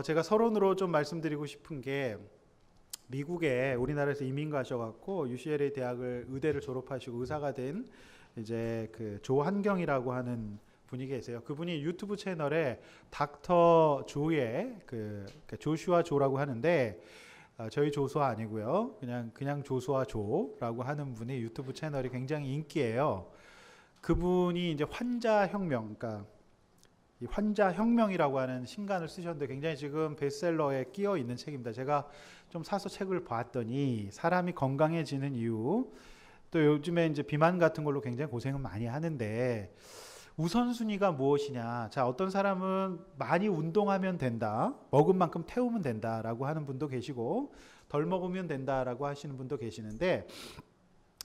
제가 서론으로 좀 말씀드리고 싶은 게 미국에 우리나라에서 이민 가셔갖고 UCLA 대학을 의대를 졸업하시고 의사가 된 이제 그 조한경이라고 하는 분이 계세요. 그분이 유튜브 채널에 닥터 조의 그 조슈아 조라고 하는데 저희 조수아 아니고요. 그냥 조수아 조라고 하는 분의 유튜브 채널이 굉장히 인기예요. 그분이 이제 환자혁명, 그러니까 이 환자혁명이라고 하는 신간을 쓰셨는데 굉장히 지금 베스트셀러에 끼어 있는 책입니다. 제가 좀 사서 책을 봤더니 사람이 건강해지는 이유, 또 요즘에 이제 비만 같은 걸로 굉장히 고생을 많이 하는데 우선순위가 무엇이냐. 자, 어떤 사람은 많이 운동하면 된다. 먹은 만큼 태우면 된다라고 하는 분도 계시고 덜 먹으면 된다라고 하시는 분도 계시는데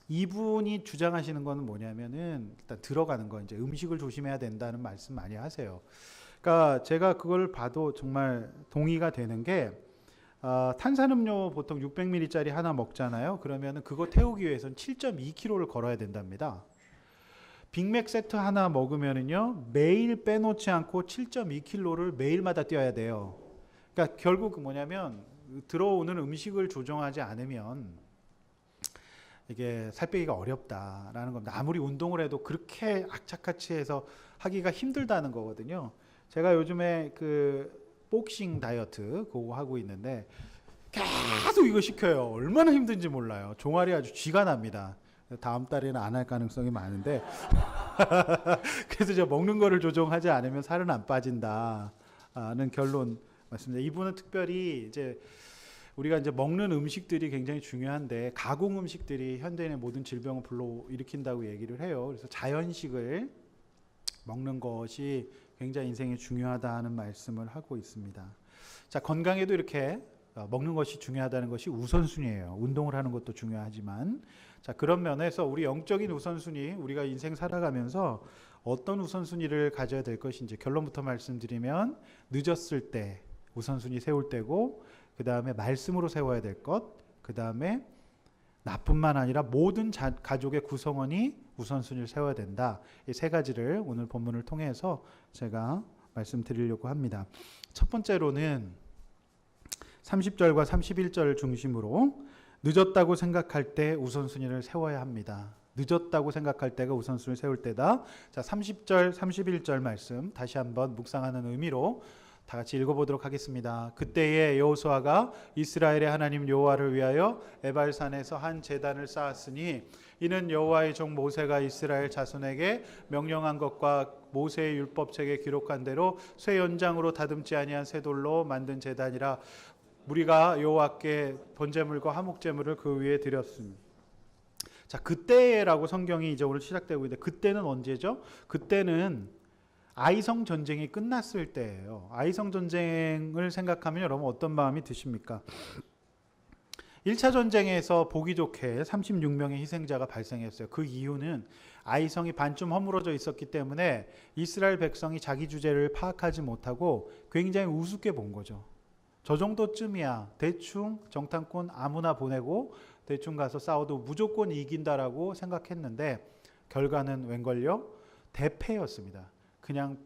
이분이 주장하시는 거는 뭐냐면은 일단 들어가는 거 이제 음식을 조심해야 된다는 말씀 많이 하세요. 그러니까 제가 그걸 봐도 정말 동의가 되는 게 탄산음료 보통 600ml짜리 하나 먹잖아요. 그러면은 그거 태우기 위해서는 7.2km를 걸어야 된답니다. 빅맥 세트 하나 먹으면은요 매일 빼놓지 않고 7.2km를 매일마다 뛰어야 돼요. 그러니까 결국 뭐냐면 들어오는 음식을 조정하지 않으면 이게 살 빼기가 어렵다라는 겁니다. 아무리 운동을 해도 그렇게 악착같이 해서 하기가 힘들다는 거거든요. 제가 요즘에 그 복싱 다이어트 그거 하고 있는데 계속 이거 시켜요. 얼마나 힘든지 몰라요. 종아리 아주 쥐가 납니다. 다음 달에는 안 할 가능성이 많은데 그래서 제가 먹는 거를 조정하지 않으면 살은 안 빠진다는 결론 맞습니다. 이분은 특별히 이제 우리가 이제 먹는 음식들이 굉장히 중요한데 가공 음식들이 현대인의 모든 질병을 불러일으킨다고 얘기를 해요. 그래서 자연식을 먹는 것이 굉장히 인생에 중요하다는 말씀을 하고 있습니다. 자, 건강에도 이렇게 먹는 것이 중요하다는 것이 우선순위예요. 운동을 하는 것도 중요하지만 자, 그런 면에서 우리 영적인 우선순위, 우리가 인생 살아가면서 어떤 우선순위를 가져야 될 것인지 결론부터 말씀드리면 늦었을 때 우선순위 세울 때고 그 다음에 말씀으로 세워야 될 것, 그 다음에 나뿐만 아니라 모든 가족의 구성원이 우선순위를 세워야 된다. 이 세 가지를 오늘 본문을 통해서 제가 말씀드리려고 합니다. 첫 번째로는 30절과 31절 중심으로 늦었다고 생각할 때 우선순위를 세워야 합니다. 늦었다고 생각할 때가 우선순위를 세울 때다. 자, 30절, 31절 말씀 다시 한번 묵상하는 의미로 다 같이 읽어보도록 하겠습니다. 그때에 여호수아가 이스라엘의 하나님 여호와를 위하여 에발산에서 한 제단을 쌓았으니 이는 여호와의 종 모세가 이스라엘 자손에게 명령한 것과 모세의 율법책에 기록한 대로 쇠 연장으로 다듬지 아니한 쇠돌로 만든 제단이라. 우리가 여호와께 번제물과 화목제물을 그 위에 드렸습니다. 자, 그때라고 성경이 이제 오늘 시작되고 있는데 그때는 언제죠? 그때는 아이성 전쟁이 끝났을 때예요. 아이성 전쟁을 생각하면 여러분 어떤 마음이 드십니까? 1차 전쟁에서 보기 좋게 36명의 희생자가 발생했어요. 그 이유는 아이성이 반쯤 허물어져 있었기 때문에 이스라엘 백성이 자기 주제를 파악하지 못하고 굉장히 우습게 본 거죠. 저 정도쯤이야. 대충 정탐꾼 아무나 보내고 대충 가서 싸워도 무조건 이긴다라고 생각했는데 결과는 웬걸요? 대패였습니다. 그냥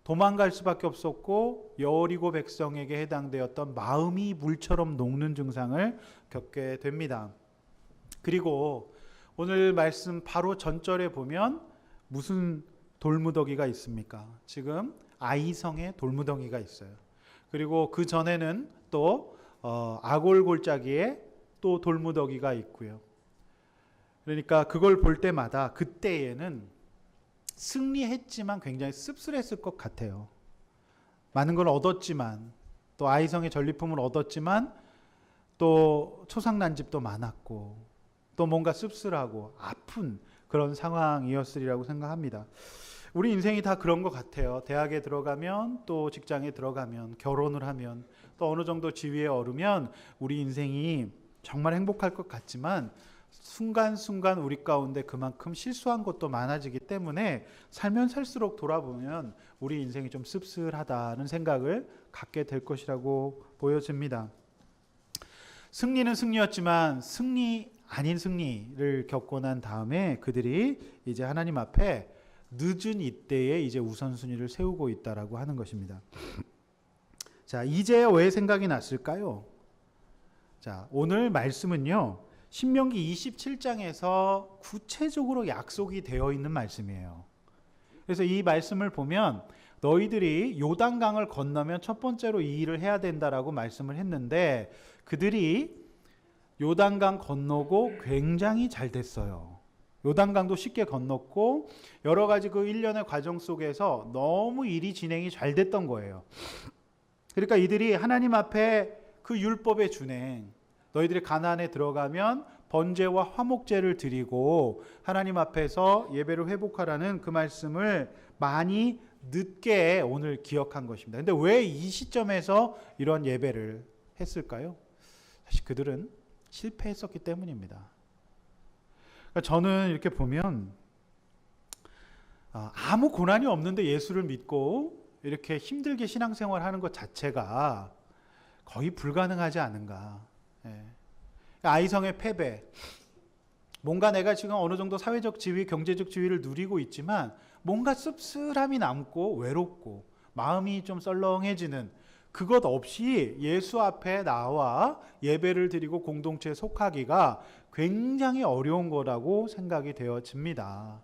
도망갈 수밖에 없었고 여리고 백성에게 해당되었던 마음이 물처럼 녹는 증상을 겪게 됩니다. 그리고 오늘 말씀 바로 전절에 보면 무슨 돌무더기가 있습니까? 지금 아이성에 돌무더기가 있어요. 그리고 그 전에는 또 아골 골짜기에 또 돌무더기가 있고요. 그러니까 그걸 볼 때마다 그때에는 승리했지만 굉장히 씁쓸했을 것 같아요. 많은 걸 얻었지만 또 아이성의 전리품을 얻었지만 또 초상난집도 많았고 또 뭔가 씁쓸하고 아픈 그런 상황이었으리라고 생각합니다. 우리 인생이 다 그런 것 같아요. 대학에 들어가면 또 직장에 들어가면 결혼을 하면 또 어느 정도 지위에 오르면 우리 인생이 정말 행복할 것 같지만 순간순간 우리 가운데 그만큼 실수한 것도 많아지기 때문에 살면 살수록 돌아보면 우리 인생이 좀 씁쓸하다는 생각을 갖게 될 것이라고 보여집니다. 승리는 승리였지만 승리 아닌 승리를 겪고 난 다음에 그들이 이제 하나님 앞에 늦은 이때에 이제 우선순위를 세우고 있다라고 하는 것입니다. 자, 이제야 왜 생각이 났을까요? 자, 오늘 말씀은요, 신명기 27장에서 구체적으로 약속이 되어 있는 말씀이에요. 그래서 이 말씀을 보면 너희들이 요단강을 건너면 첫 번째로 이 일을 해야 된다라고 말씀을 했는데, 그들이 요단강 건너고 굉장히 잘 됐어요. 요단강도 쉽게 건넜고 여러 가지 그 일련의 과정 속에서 너무 일이 진행이 잘 됐던 거예요. 그러니까 이들이 하나님 앞에 그 율법의 준행, 너희들이 가나안에 들어가면 번제와 화목제를 드리고 하나님 앞에서 예배를 회복하라는 그 말씀을 많이 늦게 오늘 기억한 것입니다. 근데 왜 이 시점에서 이런 예배를 했을까요? 사실 그들은 실패했었기 때문입니다. 그러니까 저는 이렇게 보면 아무 고난이 없는데 예수를 믿고 이렇게 힘들게 신앙생활하는 것 자체가 거의 불가능하지 않은가. 아이성의 패배, 뭔가 내가 지금 어느 정도 사회적 지위, 경제적 지위를 누리고 있지만 뭔가 씁쓸함이 남고 외롭고 마음이 좀 썰렁해지는 그것 없이 예수 앞에 나와 예배를 드리고 공동체에 속하기가 굉장히 어려운 거라고 생각이 되어집니다.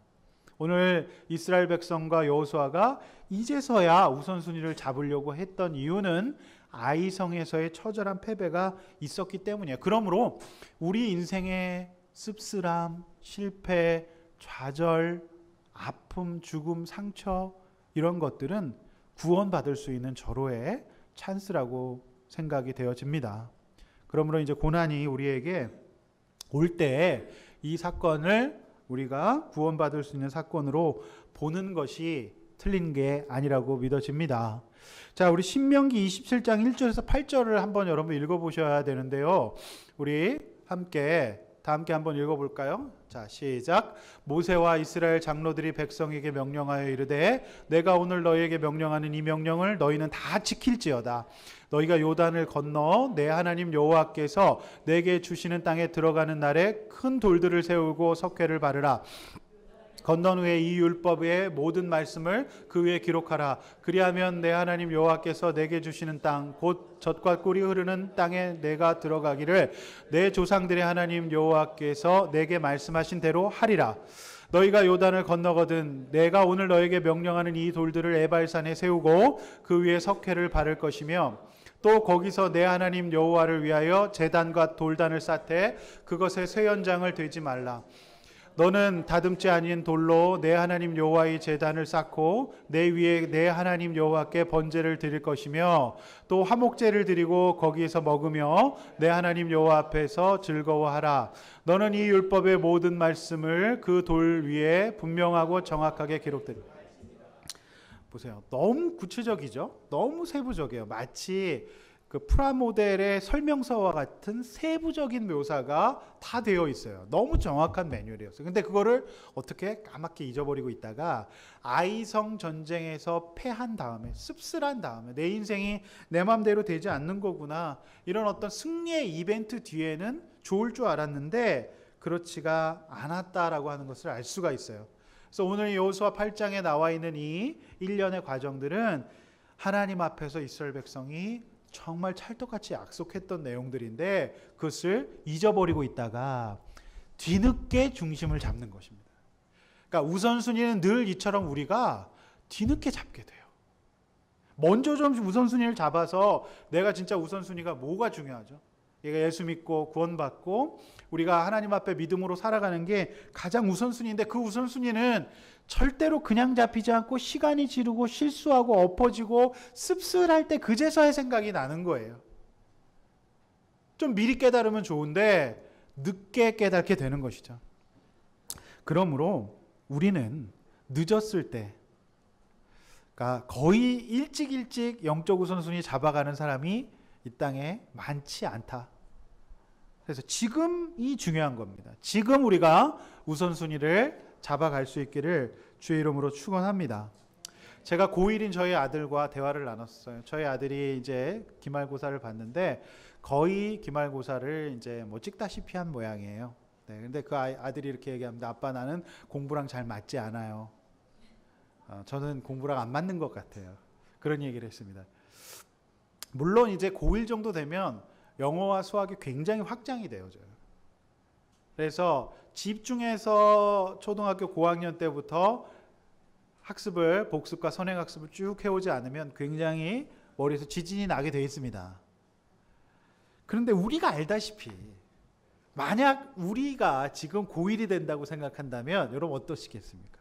오늘 이스라엘 백성과 여호수아가 이제서야 우선순위를 잡으려고 했던 이유는 아이성에서의 처절한 패배가 있었기 때문이에요. 그러므로 우리 인생의 씁쓸함, 실패, 좌절, 아픔, 죽음, 상처 이런 것들은 구원받을 수 있는 절호의 찬스라고 생각이 되어집니다. 그러므로 이제 고난이 우리에게 올 때 이 사건을 우리가 구원받을 수 있는 사건으로 보는 것이 틀린 게 아니라고 믿어집니다. 자, 우리 신명기 27장 1절에서 8절을 한번 여러분 읽어보셔야 되는데요. 우리 다 함께 한번 읽어볼까요? 자, 시작. 모세와 이스라엘 장로들이 백성에게 명령하여 이르되 내가 오늘 너희에게 명령하는 이 명령을 너희는 다 지킬지어다. 너희가 요단을 건너 내 하나님 여호와께서 내게 주시는 땅에 들어가는 날에 큰 돌들을 세우고 석회를 바르라. 건넌 후에 이 율법의 모든 말씀을 그 위에 기록하라. 그리하면 내 하나님 여호와께서 내게 주시는 땅 곧 젖과 꿀이 흐르는 땅에 내가 들어가기를 내 조상들의 하나님 여호와께서 내게 말씀하신 대로 하리라. 너희가 요단을 건너거든 내가 오늘 너에게 명령하는 이 돌들을 에발산에 세우고 그 위에 석회를 바를 것이며 또 거기서 내 하나님 여호와를 위하여 제단과 돌단을 쌓되 그것에 쇠 연장을 되지 말라. 너는 다듬지 아닌 돌로 내 하나님 여호와의 제단을 쌓고 내 위에 내 하나님 여호와께 번제를 드릴 것이며 또 화목제를 드리고 거기에서 먹으며 내 하나님 여호와 앞에서 즐거워하라. 너는 이 율법의 모든 말씀을 그 돌 위에 분명하고 정확하게 기록되리라. 보세요. 너무 구체적이죠? 너무 세부적이에요. 마치 그 프라모델의 설명서와 같은 세부적인 묘사가 다 되어 있어요. 너무 정확한 매뉴얼이었어요. 근데 그거를 어떻게 까맣게 잊어버리고 있다가 아이성 전쟁에서 패한 다음에 씁쓸한 다음에 내 인생이 내 맘대로 되지 않는 거구나. 이런 어떤 승리의 이벤트 뒤에는 좋을 줄 알았는데 그렇지가 않았다라고 하는 것을 알 수가 있어요. 그래서 오늘 여호수아 8장에 나와 있는 이 일련의 과정들은 하나님 앞에서 이스라엘 백성이 정말 찰떡같이 약속했던 내용들인데 그것을 잊어버리고 있다가 뒤늦게 중심을 잡는 것입니다. 그러니까 우선순위는 늘 이처럼 우리가 뒤늦게 잡게 돼요. 먼저 좀 우선순위를 잡아서 내가 진짜 우선순위가 뭐가 중요하죠? 얘가 예수 믿고 구원받고 우리가 하나님 앞에 믿음으로 살아가는 게 가장 우선순위인데 그 우선순위는 절대로 그냥 잡히지 않고 시간이 지르고 실수하고 엎어지고 씁쓸할 때 그제서야 생각이 나는 거예요. 좀 미리 깨달으면 좋은데 늦게 깨닫게 되는 것이죠. 그러므로 우리는 늦었을 때 그러니까 거의 일찍 영적 우선순위 잡아가는 사람이 이 땅에 많지 않다. 그래서 지금이 중요한 겁니다. 지금 우리가 우선순위를 잡아갈 수 있기를 주의 이름으로 축원합니다. 제가 고1인 저희 아들과 대화를 나눴어요. 저희 아들이 이제 기말고사를 봤는데 거의 기말고사를 이제 뭐 찍다시피 한 모양이에요. 네, 근데 그 아들이 이렇게 얘기합니다. 아빠 나는 공부랑 잘 맞지 않아요. 저는 공부랑 안 맞는 것 같아요. 그런 얘기를 했습니다. 물론 이제 고1 정도 되면 영어와 수학이 굉장히 확장이 되어져요. 그래서 집중해서 초등학교 고학년 때부터 복습과 선행학습을 쭉 해오지 않으면 굉장히 머리에서 지진이 나게 되어 있습니다. 그런데 우리가 알다시피 만약 우리가 지금 고1이 된다고 생각한다면 여러분 어떠시겠습니까?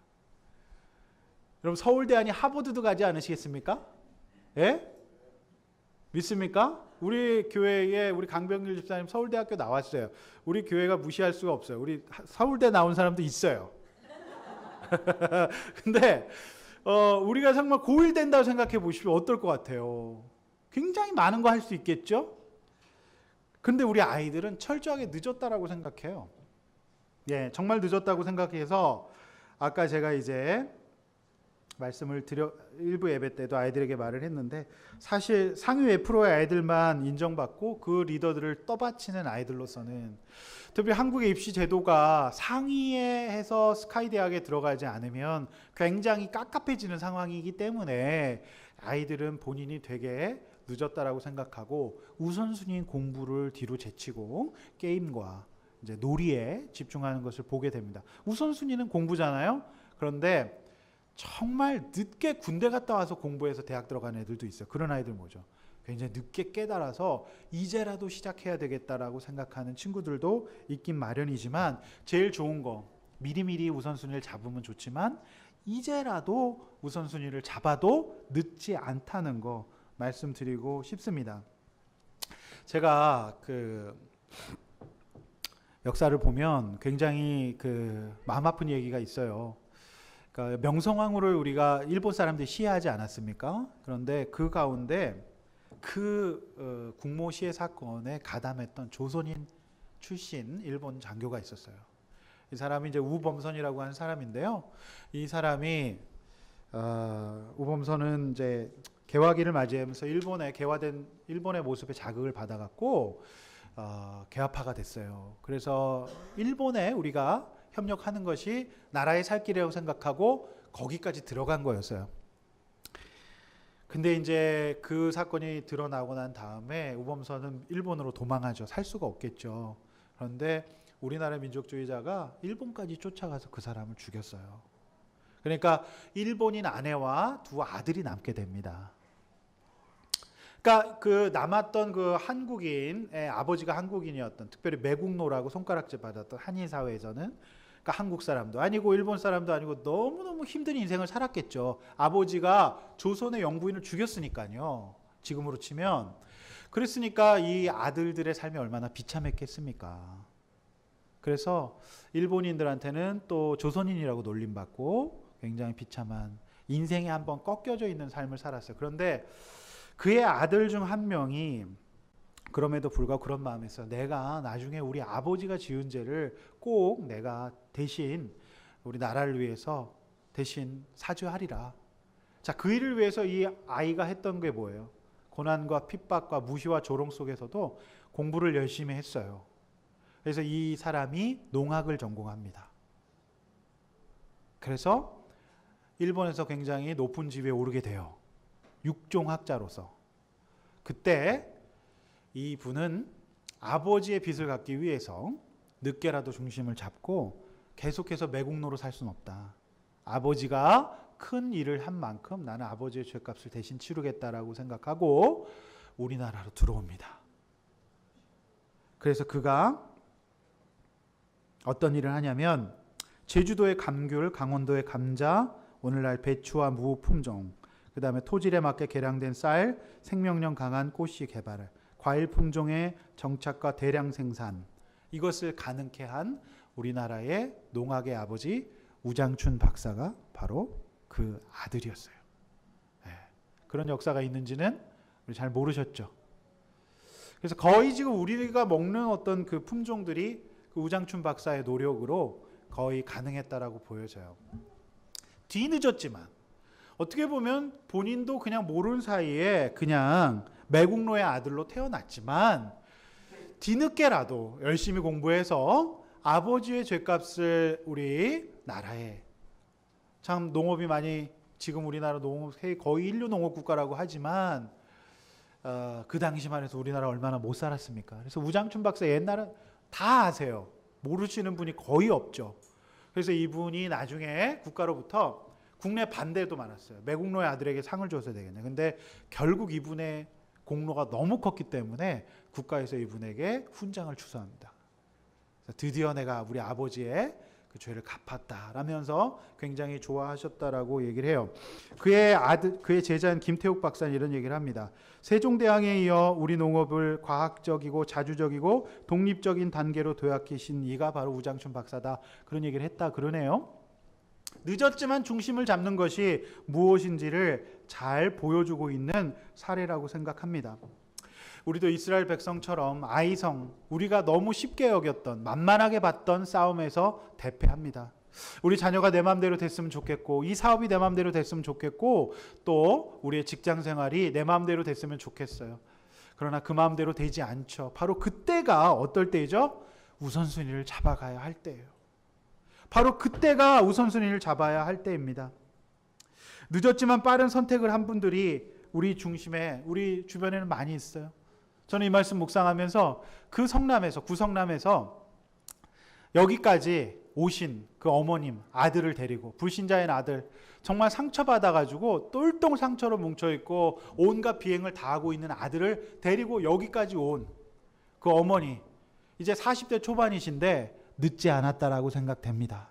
여러분 서울대 아니 하버드도 가지 않으시겠습니까? 예? 믿습니까? 우리 교회에 우리 강병길 집사님 서울대학교 나왔어요. 우리 교회가 무시할 수가 없어요. 우리 서울대 나온 사람도 있어요. 근데 우리가 정말 고1 된다고 생각해 보십시오. 어떨 것 같아요? 굉장히 많은 거 할 수 있겠죠? 근데 우리 아이들은 철저하게 늦었다라고 생각해요. 예, 정말 늦었다고 생각해서 아까 제가 이제 말씀을 일부 예배 때도 아이들에게 말을 했는데 사실 상위 F로의 아이들만 인정받고 그 리더들을 떠받치는 아이들로서는 특히 한국의 입시 제도가 상위에 해서 스카이 대학에 들어가지 않으면 굉장히 깝깝해지는 상황이기 때문에 아이들은 본인이 되게 늦었다라고 생각하고 우선순위인 공부를 뒤로 제치고 게임과 이제 놀이에 집중하는 것을 보게 됩니다. 우선순위는 공부잖아요. 그런데 정말 늦게 군대 갔다 와서 공부해서 대학 들어가는 애들도 있어요. 그런 아이들 뭐죠? 굉장히 늦게 깨달아서 이제라도 시작해야 되겠다라고 생각하는 친구들도 있긴 마련이지만 제일 좋은 거 미리미리 우선순위를 잡으면 좋지만 이제라도 우선순위를 잡아도 늦지 않다는 거 말씀드리고 싶습니다. 제가 역사를 보면 굉장히 마음 아픈 얘기가 있어요. 그러니까 명성황후를 우리가 일본 사람들이 시해하지 않았습니까? 그런데 그 가운데 국모 시해 사건에 가담했던 조선인 출신 일본 장교가 있었어요. 이 사람이 이제 우범선이라고 하는 사람인데요. 이 사람이 우범선은 이제 개화기를 맞이하면서 개화된 일본의 모습에 자극을 받아갖고 개화파가 됐어요. 그래서 일본에 우리가 협력하는 것이 나라의 살 길이라고 생각하고 거기까지 들어간 거였어요. 근데 이제 그 사건이 드러나고 난 다음에 우범선은 일본으로 도망하죠. 살 수가 없겠죠. 그런데 우리나라 민족주의자가 일본까지 쫓아가서 그 사람을 죽였어요. 그러니까 일본인 아내와 두 아들이 남게 됩니다. 그러니까 남았던 한국인의 아버지가 한국인이었던, 특별히 매국노라고 손가락질 받았던 한인 사회에서는, 그러니까 한국 사람도 아니고 일본 사람도 아니고 너무너무 힘든 인생을 살았겠죠. 아버지가 조선의 영부인을 죽였으니까요. 지금으로 치면. 그랬으니까 이 아들들의 삶이 얼마나 비참했겠습니까. 그래서 일본인들한테는 또 조선인이라고 놀림받고 굉장히 비참한 인생에 한번 꺾여져 있는 삶을 살았어요. 그런데 그의 아들 중 한 명이 그럼에도 불구하고 그런 마음이 있어요. 내가 나중에 우리 아버지가 지은 죄를 꼭 내가 대신 우리 나라를 위해서 대신 사죄하리라. 자, 그 일을 위해서 이 아이가 했던 게 뭐예요? 고난과 핍박과 무시와 조롱 속에서도 공부를 열심히 했어요. 그래서 이 사람이 농학을 전공합니다. 그래서 일본에서 굉장히 높은 지위에 오르게 돼요. 육종학자로서. 그때 이 분은 아버지의 빚을 갚기 위해서 늦게라도 중심을 잡고 계속해서 매국노로 살 수는 없다. 아버지가 큰 일을 한 만큼 나는 아버지의 죄값을 대신 치르겠다라고 생각하고 우리나라로 들어옵니다. 그래서 그가 어떤 일을 하냐면 제주도의 감귤, 강원도의 감자, 오늘날 배추와 무 품종, 그 다음에 토질에 맞게 개량된 쌀, 생명력 강한 꽃씨 개발, 과일 품종의 정착과 대량 생산, 이것을 가능케 한 우리나라의 농학의 아버지 우장춘 박사가 바로 그 아들이었어요. 네. 그런 역사가 있는지는 우리 잘 모르셨죠. 그래서 거의 지금 우리가 먹는 어떤 그 품종들이 그 우장춘 박사의 노력으로 거의 가능했다라고 보여져요. 뒤늦었지만 어떻게 보면 본인도 그냥 모르는 사이에 그냥 매국노의 아들로 태어났지만 뒤늦게라도 열심히 공부해서 아버지의 죄값을 우리 나라에, 참 농업이 많이, 지금 우리나라 농업 거의 인류 농업 국가라고 하지만 그 당시만 해도 우리나라 얼마나 못 살았습니까? 그래서 우장춘 박사 옛날은 다 아세요. 모르시는 분이 거의 없죠. 그래서 이분이 나중에 국가로부터 국내 반대도 많았어요. 매국노의 아들에게 상을 줘서 되겠네. 근데 결국 이분의 공로가 너무 컸기 때문에 국가에서 이분에게 훈장을 추서합니다. 드디어 내가 우리 아버지의 그 죄를 갚았다라면서 굉장히 좋아하셨다라고 얘기를 해요. 그의 제자인 김태욱 박사는 이런 얘기를 합니다. 세종대왕에 이어 우리 농업을 과학적이고 자주적이고 독립적인 단계로 도약하신 이가 바로 우장춘 박사다. 그런 얘기를 했다 그러네요. 늦었지만 중심을 잡는 것이 무엇인지를 잘 보여주고 있는 사례라고 생각합니다. 우리도 이스라엘 백성처럼 아이성, 우리가 너무 쉽게 여겼던, 만만하게 봤던 싸움에서 대패합니다. 우리 자녀가 내 마음대로 됐으면 좋겠고, 이 사업이 내 마음대로 됐으면 좋겠고, 또 우리의 직장 생활이 내 마음대로 됐으면 좋겠어요. 그러나 그 마음대로 되지 않죠. 바로 그때가 어떨 때이죠? 우선순위를 잡아가야 할 때예요. 바로 그때가 우선순위를 잡아야 할 때입니다. 늦었지만 빠른 선택을 한 분들이 우리 중심에, 우리 주변에는 많이 있어요. 저는 이 말씀 묵상하면서 그 성남에서, 구성남에서 여기까지 오신 그 어머님, 아들을 데리고, 불신자인 아들, 정말 상처받아가지고 똘똘 상처로 뭉쳐있고 온갖 비행을 다 하고 있는 아들을 데리고 여기까지 온 그 어머니, 이제 40대 초반이신데 늦지 않았다라고 생각됩니다.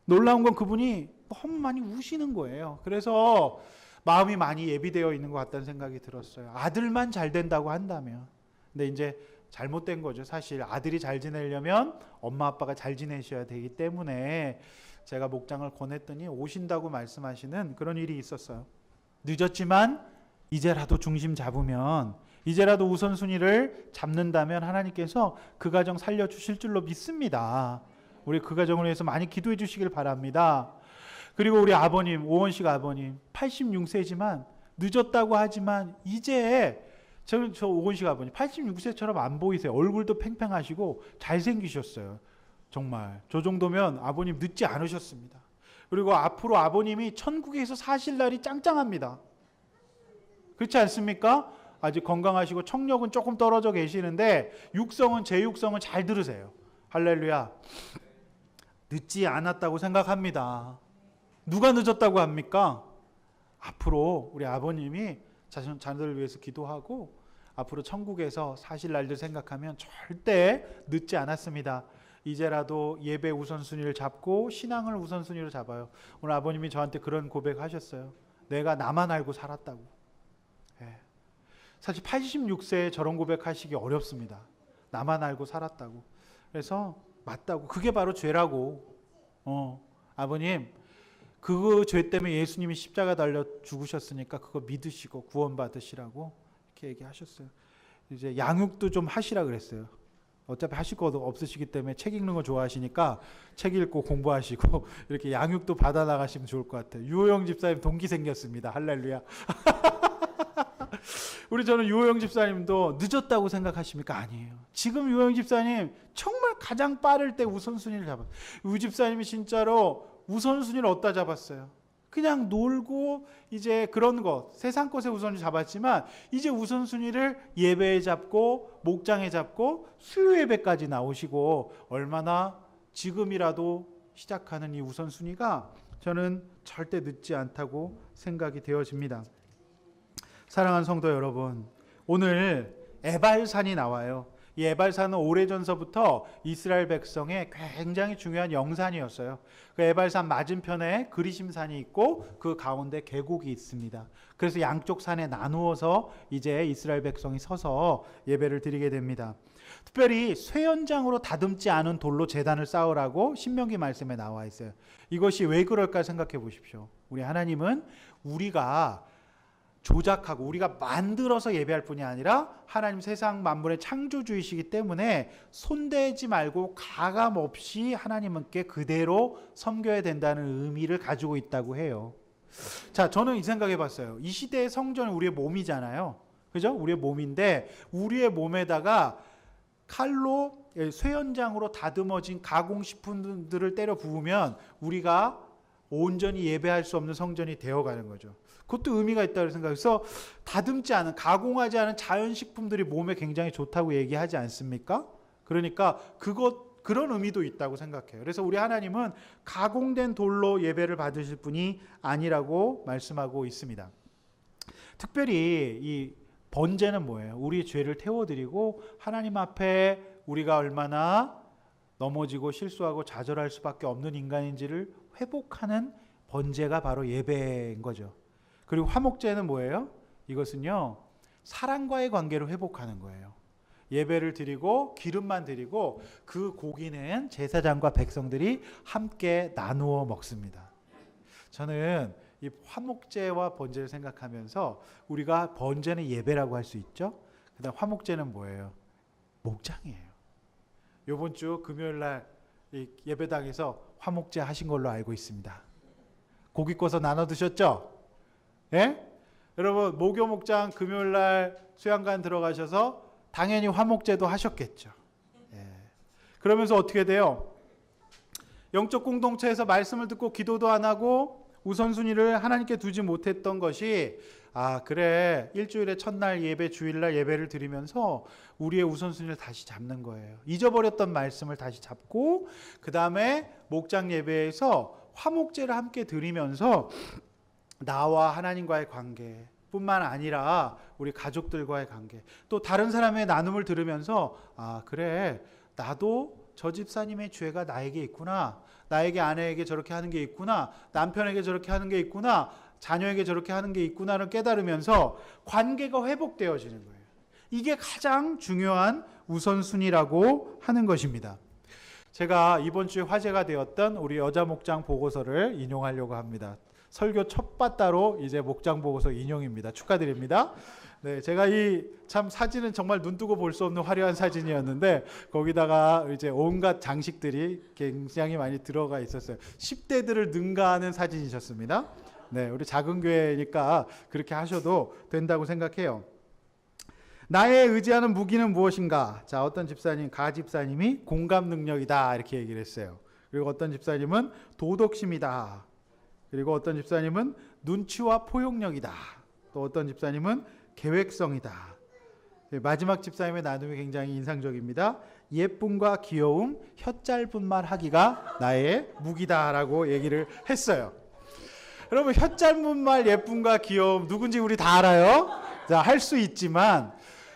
놀라운 건 그분이 너무 많이 우시는 거예요. 그래서 마음이 많이 예비되어 있는 것 같다는 생각이 들었어요. 아들만 잘 된다고 한다면. 근데 이제 잘못된 거죠. 사실 아들이 잘 지내려면 엄마 아빠가 잘 지내셔야 되기 때문에 제가 목장을 권했더니 오신다고 말씀하시는 그런 일이 있었어요. 늦었지만 이제라도 중심 잡으면, 이제라도 우선순위를 잡는다면 하나님께서 그 가정 살려주실 줄로 믿습니다. 우리 그 가정을 위해서 많이 기도해 주시길 바랍니다. 그리고 우리 아버님, 오원식 아버님 86세지만 늦었다고 하지만 이제 저 오원식 아버님 86세처럼 안 보이세요. 얼굴도 팽팽하시고 잘생기셨어요. 정말 저 정도면 아버님 늦지 않으셨습니다. 그리고 앞으로 아버님이 천국에서 사실 날이 짱짱합니다. 그렇지 않습니까? 아직 건강하시고 청력은 조금 떨어져 계시는데 제 육성은 잘 들으세요. 할렐루야. 늦지 않았다고 생각합니다. 누가 늦었다고 합니까? 앞으로 우리 아버님이 자녀들을 위해서 기도하고 앞으로 천국에서 사실 날들 생각하면 절대 늦지 않았습니다. 이제라도 예배 우선순위를 잡고 신앙을 우선순위로 잡아요. 오늘 아버님이 저한테 그런 고백하셨어요. 내가 나만 알고 살았다고. 사실 86세에 저런 고백하시기 어렵습니다. 나만 알고 살았다고. 그래서 맞다고. 그게 바로 죄라고. 아버님 그 죄 때문에 예수님이 십자가 달려 죽으셨으니까 그거 믿으시고 구원받으시라고 이렇게 얘기하셨어요. 이제 양육도 좀 하시라 그랬어요. 어차피 하실 거 없으시기 때문에 책 읽는 거 좋아하시니까 책 읽고 공부하시고 이렇게 양육도 받아 나가시면 좋을 것 같아요. 유호영 집사님 동기 생겼습니다. 할렐루야. 저는 유호영 집사님도 늦었다고 생각하십니까? 아니에요. 지금 유호영 집사님 정말 가장 빠를 때 우선순위를 잡았어요. 유 집사님이 진짜로 우선순위를 어디다 잡았어요? 그냥 놀고 이제 그런 것, 세상 것에 우선순위 잡았지만 이제 우선순위를 예배에 잡고 목장에 잡고 수요 예배까지 나오시고 얼마나 지금이라도 시작하는 이 우선순위가 저는 절대 늦지 않다고 생각이 되어집니다. 사랑하는 성도 여러분, 오늘 에발산이 나와요. 이 에발산은 오래전서부터 이스라엘 백성의 굉장히 중요한 영산이었어요. 그 에발산 맞은편에 그리심산이 있고 그 가운데 계곡이 있습니다. 그래서 양쪽 산에 나누어서 이제 이스라엘 백성이 서서 예배를 드리게 됩니다. 특별히 쇠연장으로 다듬지 않은 돌로 제단을 쌓으라고 신명기 말씀에 나와 있어요. 이것이 왜 그럴까 생각해 보십시오. 우리 하나님은 우리가 조작하고 우리가 만들어서 예배할 뿐이 아니라 하나님 세상 만물의 창조주이시기 때문에 손대지 말고 가감 없이 하나님께 그대로 섬겨야 된다는 의미를 가지고 있다고 해요. 자, 저는 이 생각해 봤어요. 이 시대의 성전은 우리의 몸이잖아요. 그죠? 우리의 몸인데 우리의 몸에다가 칼로 쇠연장으로 다듬어진 가공식품들을 때려 부으면 우리가 온전히 예배할 수 없는 성전이 되어가는 거죠. 그것도 의미가 있다고 생각해서 다듬지 않은, 가공하지 않은 자연식품들이 몸에 굉장히 좋다고 얘기하지 않습니까? 그러니까 그런 의미도 있다고 생각해요. 그래서 우리 하나님은 가공된 돌로 예배를 받으실 분이 아니라고 말씀하고 있습니다. 특별히 이 번제는 뭐예요? 우리의 죄를 태워드리고 하나님 앞에 우리가 얼마나 넘어지고 실수하고 좌절할 수밖에 없는 인간인지를 회복하는 번제가 바로 예배인 거죠. 그리고 화목제는 뭐예요? 이것은요, 사랑과의 관계를 회복하는 거예요. 예배를 드리고 기름만 드리고 그 고기는 제사장과 백성들이 함께 나누어 먹습니다. 저는 이 화목제와 번제를 생각하면서 우리가 번제는 예배라고 할 수 있죠. 그다음 화목제는 뭐예요? 목장이에요. 이번 주 금요일 날 이 예배당에서 화목제 하신 걸로 알고 있습니다. 고기 구워서 나눠 드셨죠? 예? 여러분 목요 목장 금요일 날 수양관 들어가셔서 당연히 화목제도 하셨겠죠. 예. 그러면서 어떻게 돼요? 영적 공동체에서 말씀을 듣고 기도도 안 하고 우선순위를 하나님께 두지 못했던 것이 그래 일주일의 첫날 예배 주일날 예배를 드리면서 우리의 우선순위를 다시 잡는 거예요. 잊어버렸던 말씀을 다시 잡고 그 다음에 목장 예배에서 화목제를 함께 드리면서 나와 하나님과의 관계 뿐만 아니라 우리 가족들과의 관계, 또 다른 사람의 나눔을 들으면서 그래 나도 저 집사님의 죄가 나에게 있구나, 나에게 아내에게 저렇게 하는 게 있구나, 남편에게 저렇게 하는 게 있구나, 자녀에게 저렇게 하는 게 있구나를 깨달으면서 관계가 회복되어지는 거예요. 이게 가장 중요한 우선순위라고 하는 것입니다. 제가 이번 주에 화제가 되었던 우리 여자 목장 보고서를 인용하려고 합니다. 설교 첫 바따로 이제 목장 보고서 인용입니다. 축하드립니다. 네, 제가 이 참 사진은 정말 눈 뜨고 볼 수 없는 화려한 사진이었는데 거기다가 이제 온갖 장식들이 굉장히 많이 들어가 있었어요. 10대들을 능가하는 사진이셨습니다. 네, 우리 작은 교회니까 그렇게 하셔도 된다고 생각해요. 나의 의지하는 무기는 무엇인가? 자, 어떤 집사님, 가 집사님이 공감 능력이다 이렇게 얘기를 했어요. 그리고 어떤 집사님은 도덕심이다. 그리고 어떤 집사님은 눈치와 포용력이다. 또 어떤 집사님은 계획성이다. 마지막 집사님의 나눔이 굉장히 인상적입니다. 예쁨과 귀여움, 혀 짧은 말 하기가 나의 무기다라고 얘기를 했어요. 여러분 혀 짧은 말, 예쁨과 귀여움 누군지 우리 다 알아요? 자, 할 수 있지만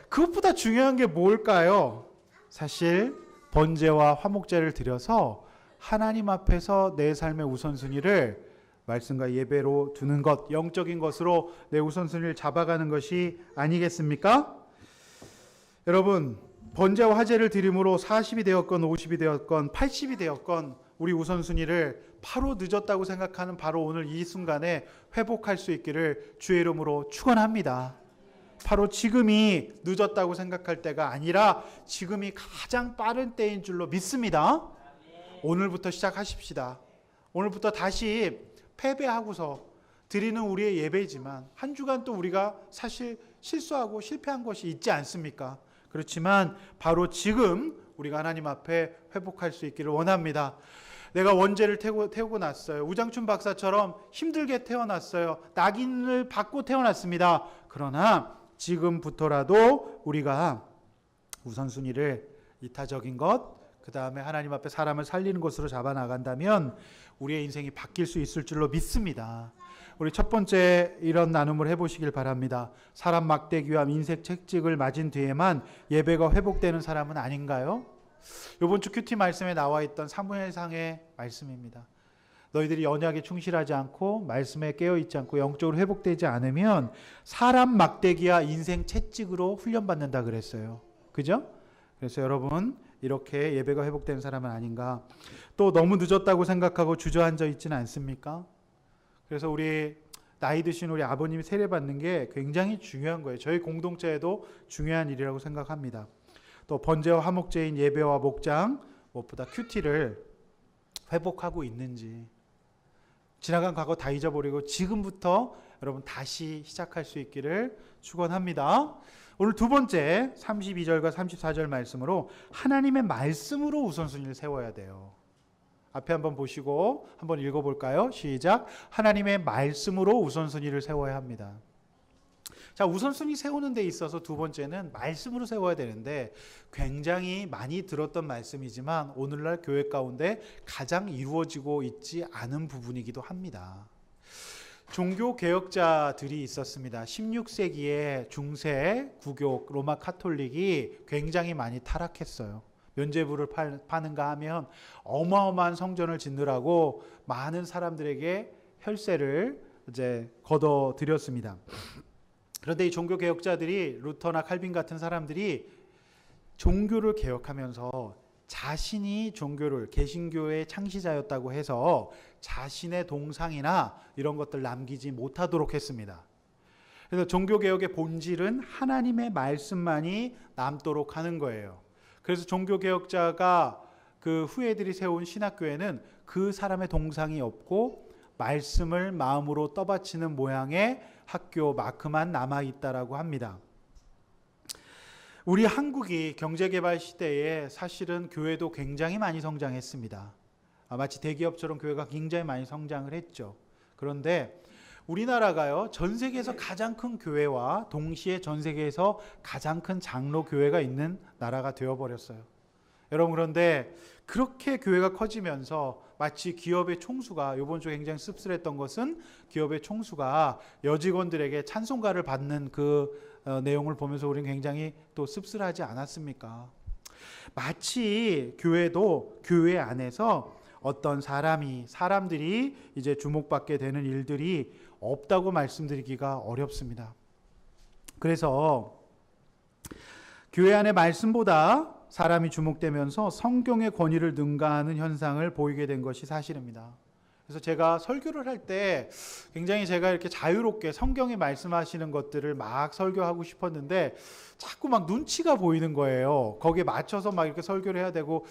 그것보다 중요한 게 뭘까요? 사실 번제와 화목제를 드려서 하나님 앞에서 내 삶의 우선순위를 말씀과 예배로 두는 것, 영적인 것으로 내 우선순위를 잡아가는 것이 아니겠습니까? 여러분 번제와 화제를 드림으로 40이 되었건 50이 되었건 80이 되었건 우리 우선순위를 바로 늦었다고 생각하는 바로 오늘 이 순간에 회복할 수 있기를 주의 이름으로 축원합니다. 바로 지금이 늦었다고 생각할 때가 아니라 지금이 가장 빠른 때인 줄로 믿습니다. 오늘부터 시작하십시다. 오늘부터 다시 패배하고서 드리는 우리의 예배이지만 한 주간 또 우리가 사실 실수하고 실패한 것이 있지 않습니까? 그렇지만 바로 지금 우리가 하나님 앞에 회복할 수 있기를 원합니다. 내가 원죄를 태우고 났어요. 우장춘 박사처럼 힘들게 태어났어요. 낙인을 받고 태어났습니다. 그러나 지금부터라도 우리가 우선순위를 이타적인 것, 그 다음에 하나님 앞에 사람을 살리는 것으로 잡아나간다면 우리의 인생이 바뀔 수 있을 줄로 믿습니다. 우리 첫 번째 이런 나눔을 해보시길 바랍니다. 사람 막대기와 인색 채찍을 맞은 뒤에만 예배가 회복되는 사람은 아닌가요? 이번 주 큐티 말씀에 나와 있던 사무엘상의 말씀입니다. 너희들이 언약에 충실하지 않고 말씀에 깨어있지 않고 영적으로 회복되지 않으면 사람 막대기와 인생 채찍으로 훈련받는다 그랬어요. 그죠? 그래서 여러분 이렇게 예배가 회복되는 사람은 아닌가. 또 너무 늦었다고 생각하고 주저앉아 있지는 않습니까? 그래서 우리 나이 드신 우리 아버님이 세례받는 게 굉장히 중요한 거예요. 저희 공동체에도 중요한 일이라고 생각합니다. 또 번제와 화목제인 예배와 목장, 무엇보다 큐티를 회복하고 있는지, 지나간 과거 다 잊어버리고 지금부터 여러분 다시 시작할 수 있기를 축원합니다. 오늘 두 번째 32절과 34절 말씀으로 하나님의 말씀으로 우선순위를 세워야 돼요. 앞에 한번 보시고 한번 읽어볼까요? 시작. 하나님의 말씀으로 우선순위를 세워야 합니다. 자, 우선순위 세우는 데 있어서 두 번째는 말씀으로 세워야 되는데 굉장히 많이 들었던 말씀이지만 오늘날 교회 가운데 가장 이루어지고 있지 않은 부분이기도 합니다. 종교 개혁자들이 있었습니다. 16세기에 중세 구교 로마 카톨릭이 굉장히 많이 타락했어요. 면죄부를 파는가 하면 어마어마한 성전을 짓느라고 많은 사람들에게 혈세를 이제 걷어들였습니다. 그런데 이 종교 개혁자들이 루터나 칼빈 같은 사람들이 종교를 개혁하면서 자신이 종교를 개신교의 창시자였다고 해서 자신의 동상이나 이런 것들 남기지 못하도록 했습니다. 그래서 종교개혁의 본질은 하나님의 말씀만이 남도록 하는 거예요. 그래서 종교개혁자가 그 후예들이 세운 신학교에는 그 사람의 동상이 없고 말씀을 마음으로 떠받치는 모양의 학교 마크만 남아있다라고 합니다. 우리 한국이 경제개발 시대에 사실은 교회도 굉장히 많이 성장했습니다. 마치 대기업처럼 교회가 굉장히 많이 성장을 했죠. 그런데 우리나라가요, 전 세계에서 가장 큰 교회와 동시에 전 세계에서 가장 큰 장로 교회가 있는 나라가 되어버렸어요. 여러분, 그런데 그렇게 교회가 커지면서 마치 기업의 총수가, 이번 주에 굉장히 씁쓸했던 것은 기업의 총수가 여직원들에게 찬송가를 받는 그 내용을 보면서 우리는 굉장히 또 씁쓸하지 않았습니까? 마치 교회도 교회 안에서 어떤 사람들이 이제 주목받게 되는 일들이 없다고 말씀드리기가 어렵습니다. 그래서 교회 안의 말씀보다 사람이 주목되면서 성경의 권위를 능가하는 현상을 보이게 된 것이 사실입니다. 그래서 제가 설교를 할 때 굉장히 제가 이렇게 자유롭게 성경에 말씀하시는 것들을 막 설교하고 싶었는데 자꾸 막 눈치가 보이는 거예요. 거기에 맞춰서 막 이렇게 설교를 해야 되고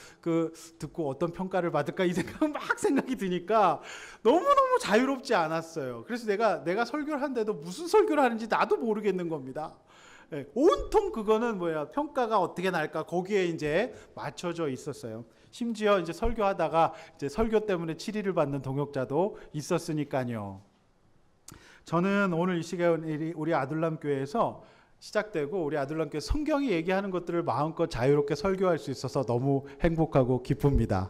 듣고 어떤 평가를 받을까 이 생각이 드니까 너무너무 자유롭지 않았어요. 그래서 내가 설교를 하는데도 무슨 설교를 하는지 나도 모르겠는 겁니다. 네, 온통 그거는 평가가 어떻게 날까 거기에 이제 맞춰져 있었어요. 심지어 이제 설교하다가 이제 설교 때문에 치리를 받는 동역자도 있었으니까요. 저는 오늘 이 시간에 우리 아둘람 교회에서 시작되고 우리 아둘람 교회 성경이 얘기하는 것들을 마음껏 자유롭게 설교할 수 있어서 너무 행복하고 기쁩니다.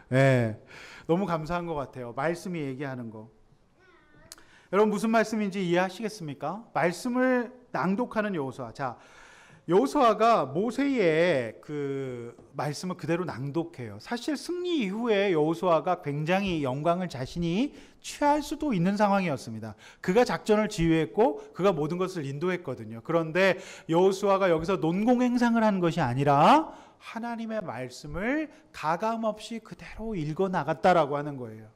네, 너무 감사한 것 같아요. 말씀이 얘기하는 거. 여러분 무슨 말씀인지 이해하시겠습니까? 말씀을 낭독하는 여호수아. 자, 여호수아가 모세의 그 말씀을 그대로 낭독해요. 사실 승리 이후에 여호수아가 굉장히 영광을 자신이 취할 수도 있는 상황이었습니다. 그가 작전을 지휘했고 그가 모든 것을 인도했거든요. 그런데 여호수아가 여기서 논공행상을 하는 것이 아니라 하나님의 말씀을 가감없이 그대로 읽어 나갔다라고 하는 거예요.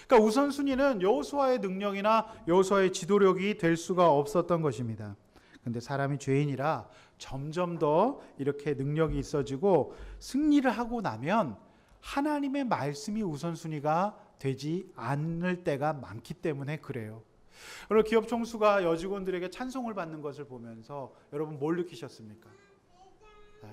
그러니까 우선순위는 여호수아의 능력이나 여호수아의 지도력이 될 수가 없었던 것입니다. 근데 사람이 죄인이라 점점 더 이렇게 능력이 있어지고 승리를 하고 나면 하나님의 말씀이 우선순위가 되지 않을 때가 많기 때문에 그래요. 여러분 기업 총수가 여직원들에게 찬송을 받는 것을 보면서 여러분 뭘 느끼셨습니까? 네.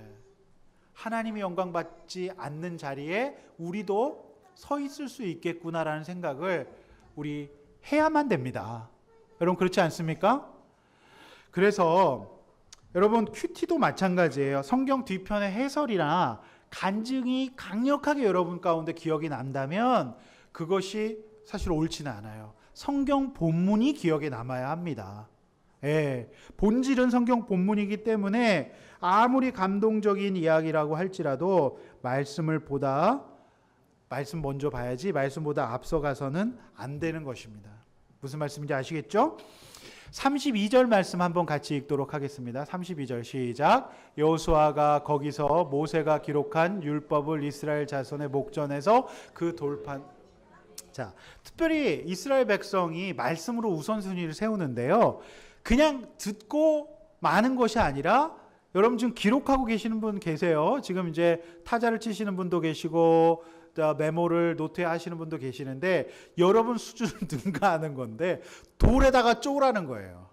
하나님이 영광 받지 않는 자리에 우리도 서 있을 수 있겠구나라는 생각을 우리 해야만 됩니다. 여러분 그렇지 않습니까? 그래서 여러분 큐티도 마찬가지예요. 성경 뒤편의 해설이나 간증이 강력하게 여러분 가운데 기억이 난다면 그것이 사실 옳지는 않아요. 성경 본문이 기억에 남아야 합니다. 예, 본질은 성경 본문이기 때문에 아무리 감동적인 이야기라고 할지라도 말씀 먼저 봐야지 말씀보다 앞서가서는 안 되는 것입니다. 무슨 말씀인지 아시겠죠? 32절 말씀 한번 같이 읽도록 하겠습니다. 32절 시작. 여호수아가 거기서 모세가 기록한 율법을 이스라엘 자손의 목전에서 그 돌판. 자, 특별히 이스라엘 백성이 말씀으로 우선순위를 세우는데요. 그냥 듣고 마는 것이 아니라 여러분 지금 기록하고 계시는 분 계세요. 지금 이제 타자를 치시는 분도 계시고 메모를 노트에 하시는 분도 계시는데 여러분 수준을 능가하는 건데 돌에다가 쪼라는 거예요.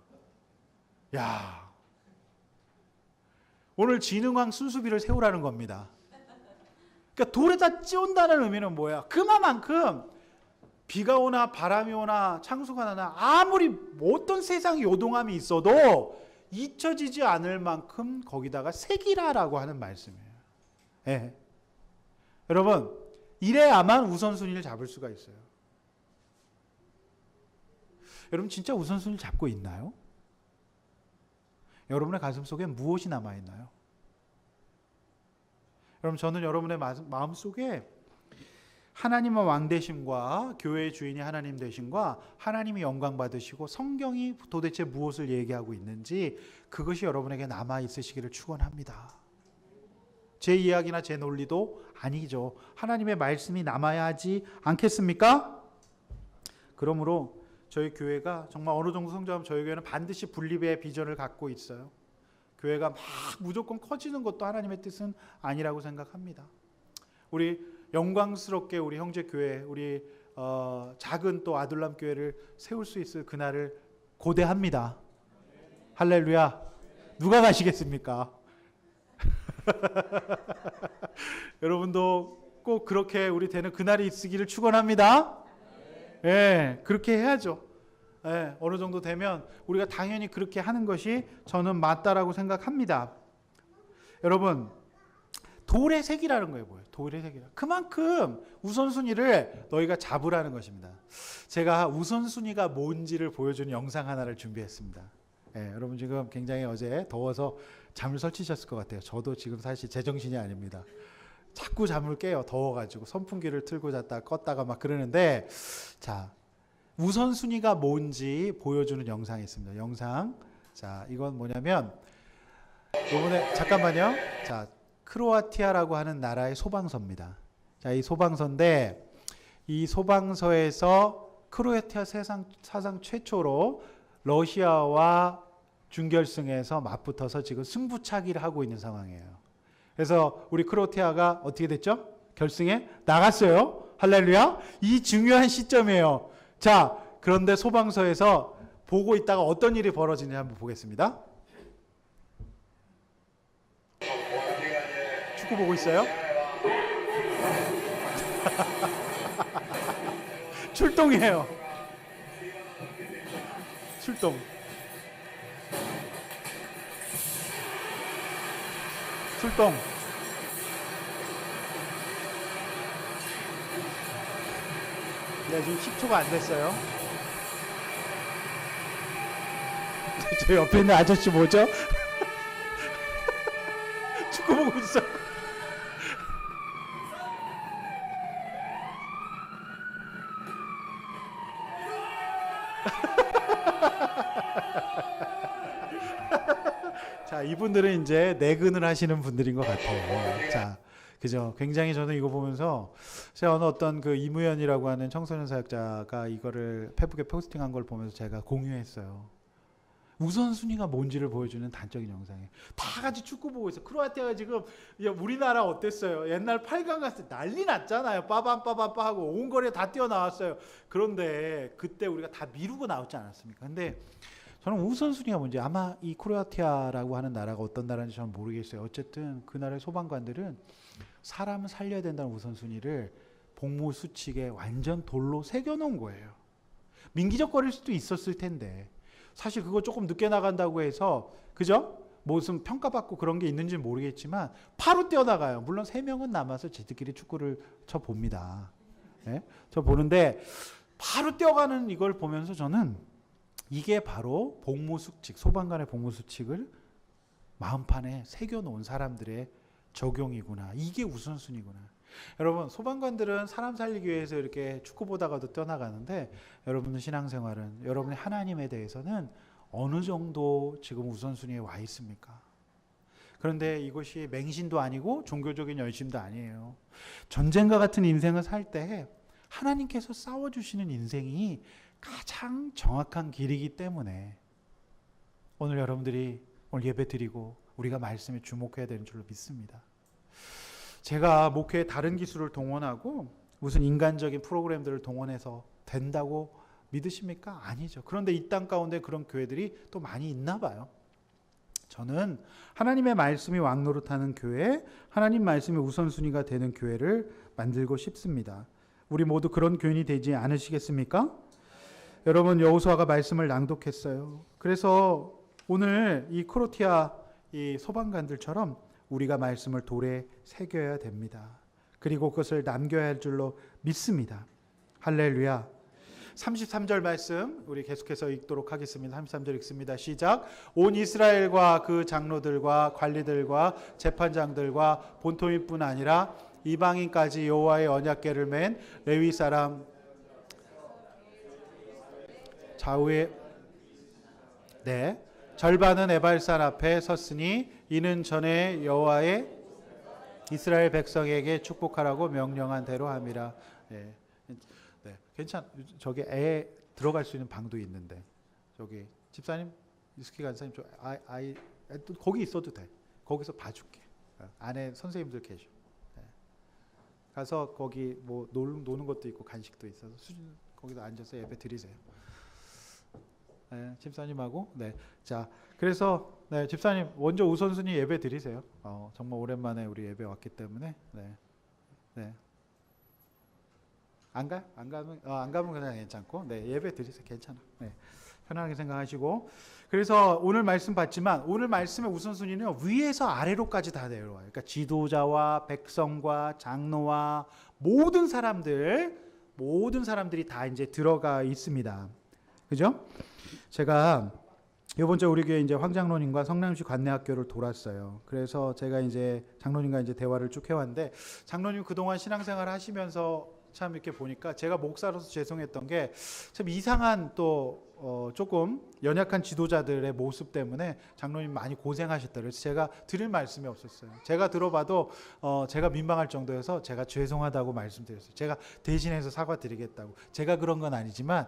야, 오늘 진흥왕 순수비를 세우라는 겁니다. 그러니까 돌에다 찌운다는 의미는 뭐야? 그만큼 비가 오나 바람이 오나 창수가 나나 아무리 어떤 세상 요동함이 있어도 잊혀지지 않을 만큼 거기다가 새기라라고 하는 말씀이에요. 예. 여러분, 이래야만 우선순위를 잡을 수가 있어요. 여러분 진짜 우선순위를 잡고 있나요? 여러분의 가슴 속에 무엇이 남아있나요? 여러분, 저는 여러분의 마음속에 하나님의 왕되심과 교회의 주인이 하나님 되심과 하나님이 영광 받으시고 성경이 도대체 무엇을 얘기하고 있는지 그것이 여러분에게 남아있으시기를 축원합니다. 제 이야기나 제 논리도 아니죠. 하나님의 말씀이 남아야 하지 않겠습니까? 그러므로 저희 교회가 정말 어느 정도 성장하면 저희 교회는 반드시 분립의 비전을 갖고 있어요. 교회가 막 무조건 커지는 것도 하나님의 뜻은 아니라고 생각합니다. 우리 영광스럽게 우리 형제 교회, 우리 작은 또 아둘람 교회를 세울 수 있을 그날을 고대합니다. 할렐루야. 누가 가시겠습니까? 여러분도 꼭 그렇게 우리 되는 그날이 있기를 축원합니다. 예, 그렇게 해야죠. 예, 어느 정도 되면 우리가 당연히 그렇게 하는 것이 저는 맞다라고 생각합니다. 여러분, 돌의 색이라는 거예요. 뭐예요? 돌의 색이라. 그만큼 우선순위를 너희가 잡으라는 것입니다. 제가 우선순위가 뭔지를 보여주는 영상 하나를 준비했습니다. 예, 여러분 지금 굉장히 어제 더워서 잠을 설치셨을 것 같아요. 저도 지금 사실 제정신이 아닙니다. 자꾸 잠을 깨요. 더워가지고 선풍기를 틀고 잤다가 껐다가 막 그러는데, 자, 우선순위가 뭔지 보여주는 영상이 있습니다. 영상. 자, 이건 뭐냐면 이번에 잠깐만요. 자, 크로아티아라고 하는 나라의 소방서입니다. 자, 이 소방서인데 이 소방서에서 크로아티아 사상 최초로 러시아와 준결승에서 맞붙어서 지금 승부차기를 하고 있는 상황이에요. 그래서 우리 크로아티아가 어떻게 됐죠? 결승에 나갔어요. 할렐루야. 이 중요한 시점이에요. 자, 그런데 소방서에서 보고 있다가 어떤 일이 벌어지는지 한번 보겠습니다. 축구 보고 있어요? 출동이에요. 출동. 출동. 네, 지금 10초가 안 됐어요. 저 옆에 있는 아저씨 뭐죠? 축구 보고 있어. 자, 이분들은 이제 내근을 하시는 분들인 것 같아요. 자, 그죠? 굉장히 저는 이거 보면서 제가 어떤 그 이무연이라고 하는 청소년 사역자가 이거를 페북에 포스팅한 걸 보면서 제가 공유했어요. 우선순위가 뭔지를 보여주는 단적인 영상이에요. 다 같이 축구 보고 있어. 크로아티아가 지금, 야, 우리나라 어땠어요? 옛날 8강 갔을 때 난리 났잖아요. 빠밤빠밤빠 하고 온 거리에 다 뛰어나왔어요. 그런데 그때 우리가 다 미루고 나왔지 않았습니까? 근데 저는 우선순위가 뭔지, 아마 이 크로아티아라고 하는 나라가 어떤 나라인지 저는 모르겠어요. 어쨌든 그 나라의 소방관들은 사람을 살려야 된다는 우선순위를 복무 수칙에 완전 돌로 새겨놓은 거예요. 민기적거릴 수도 있었을 텐데 사실 그거 조금 늦게 나간다고 해서, 그죠? 무슨 평가받고 그런 게 있는지는 모르겠지만 바로 뛰어나가요. 물론 3명은 남아서 쟤들끼리 축구를 쳐봅니다. 네? 저 보는데 바로 뛰어가는 이걸 보면서 저는 이게 바로 복무수칙, 소방관의 복무수칙을 마음판에 새겨놓은 사람들의 적용이구나. 이게 우선순위구나. 여러분, 소방관들은 사람 살리기 위해서 이렇게 축구 보다가도 떠나가는데, 여러분의 신앙생활은, 여러분의 하나님에 대해서는 어느 정도 지금 우선순위에 와 있습니까? 그런데 이것이 맹신도 아니고 종교적인 열심도 아니에요. 전쟁과 같은 인생을 살 때 하나님께서 싸워주시는 인생이 가장 정확한 길이기 때문에 오늘 여러분들이 오늘 예배 드리고 우리가 말씀에 주목해야 되는 줄로 믿습니다. 제가 목회에 다른 기술을 동원하고 무슨 인간적인 프로그램들을 동원해서 된다고 믿으십니까? 아니죠. 그런데 이 땅 가운데 그런 교회들이 또 많이 있나 봐요. 저는 하나님의 말씀이 왕노릇하는 교회, 하나님 말씀이 우선순위가 되는 교회를 만들고 싶습니다. 우리 모두 그런 교인이 되지 않으시겠습니까? 여러분, 여호수아가 말씀을 낭독했어요. 그래서 오늘 이 크로티아 이 소방관들처럼 우리가 말씀을 돌에 새겨야 됩니다. 그리고 그것을 남겨야 할 줄로 믿습니다. 할렐루야. 33절 말씀 우리 계속해서 읽도록 하겠습니다. 33절 읽습니다. 시작. 온 이스라엘과 그 장로들과 관리들과 재판장들과 본토민뿐 아니라 이방인까지 여호와의 언약궤를 맨 레위 사람 좌우에 절반은 에발산 앞에 섰으니 이는 전에 여호와의 이스라엘 백성에게 축복하라고 명령한 대로 함이라. 괜찮. 저기 애 들어갈 수 있는 방도 있는데 저기 집사님, 이스키 간사님, 거기 있어도 돼. 거기서 봐줄게. 안에 선생님들 계셔. 가서 거기 뭐 노는 것도 있고 간식도 있어서 거기서 앉아서 예배 드리세요. 집사님하고. 자, 그래서 집사님 먼저 우선순위 예배 드리세요. 정말 오랜만에 우리 예배 왔기 때문에. 안 가면 그냥 괜찮고. 예배 드리세요. 괜찮아. 편안하게 생각하시고. 그래서 오늘 말씀 봤지만 오늘 말씀의 우선순위는 위에서 아래로까지 다 내려와요. 그러니까 지도자와 백성과 장로와 모든 사람들이 다 이제 들어가 있습니다. 그죠? 제가 이번 주 우리 교회 이제 황장로님과 성남시 관내학교를 돌았어요. 그래서 제가 이제 장로님과 이제 대화를 쭉 해왔는데, 장로님 그동안 신앙생활 하시면서 참 이렇게 보니까 제가 목사로서 죄송했던 게 참 이상한 또 조금 연약한 지도자들의 모습 때문에 장로님 많이 고생하셨다. 그래서 제가 드릴 말씀이 없었어요. 제가 들어봐도 제가 민망할 정도여서 제가 죄송하다고 말씀드렸어요. 제가 대신해서 사과드리겠다고. 제가 그런 건 아니지만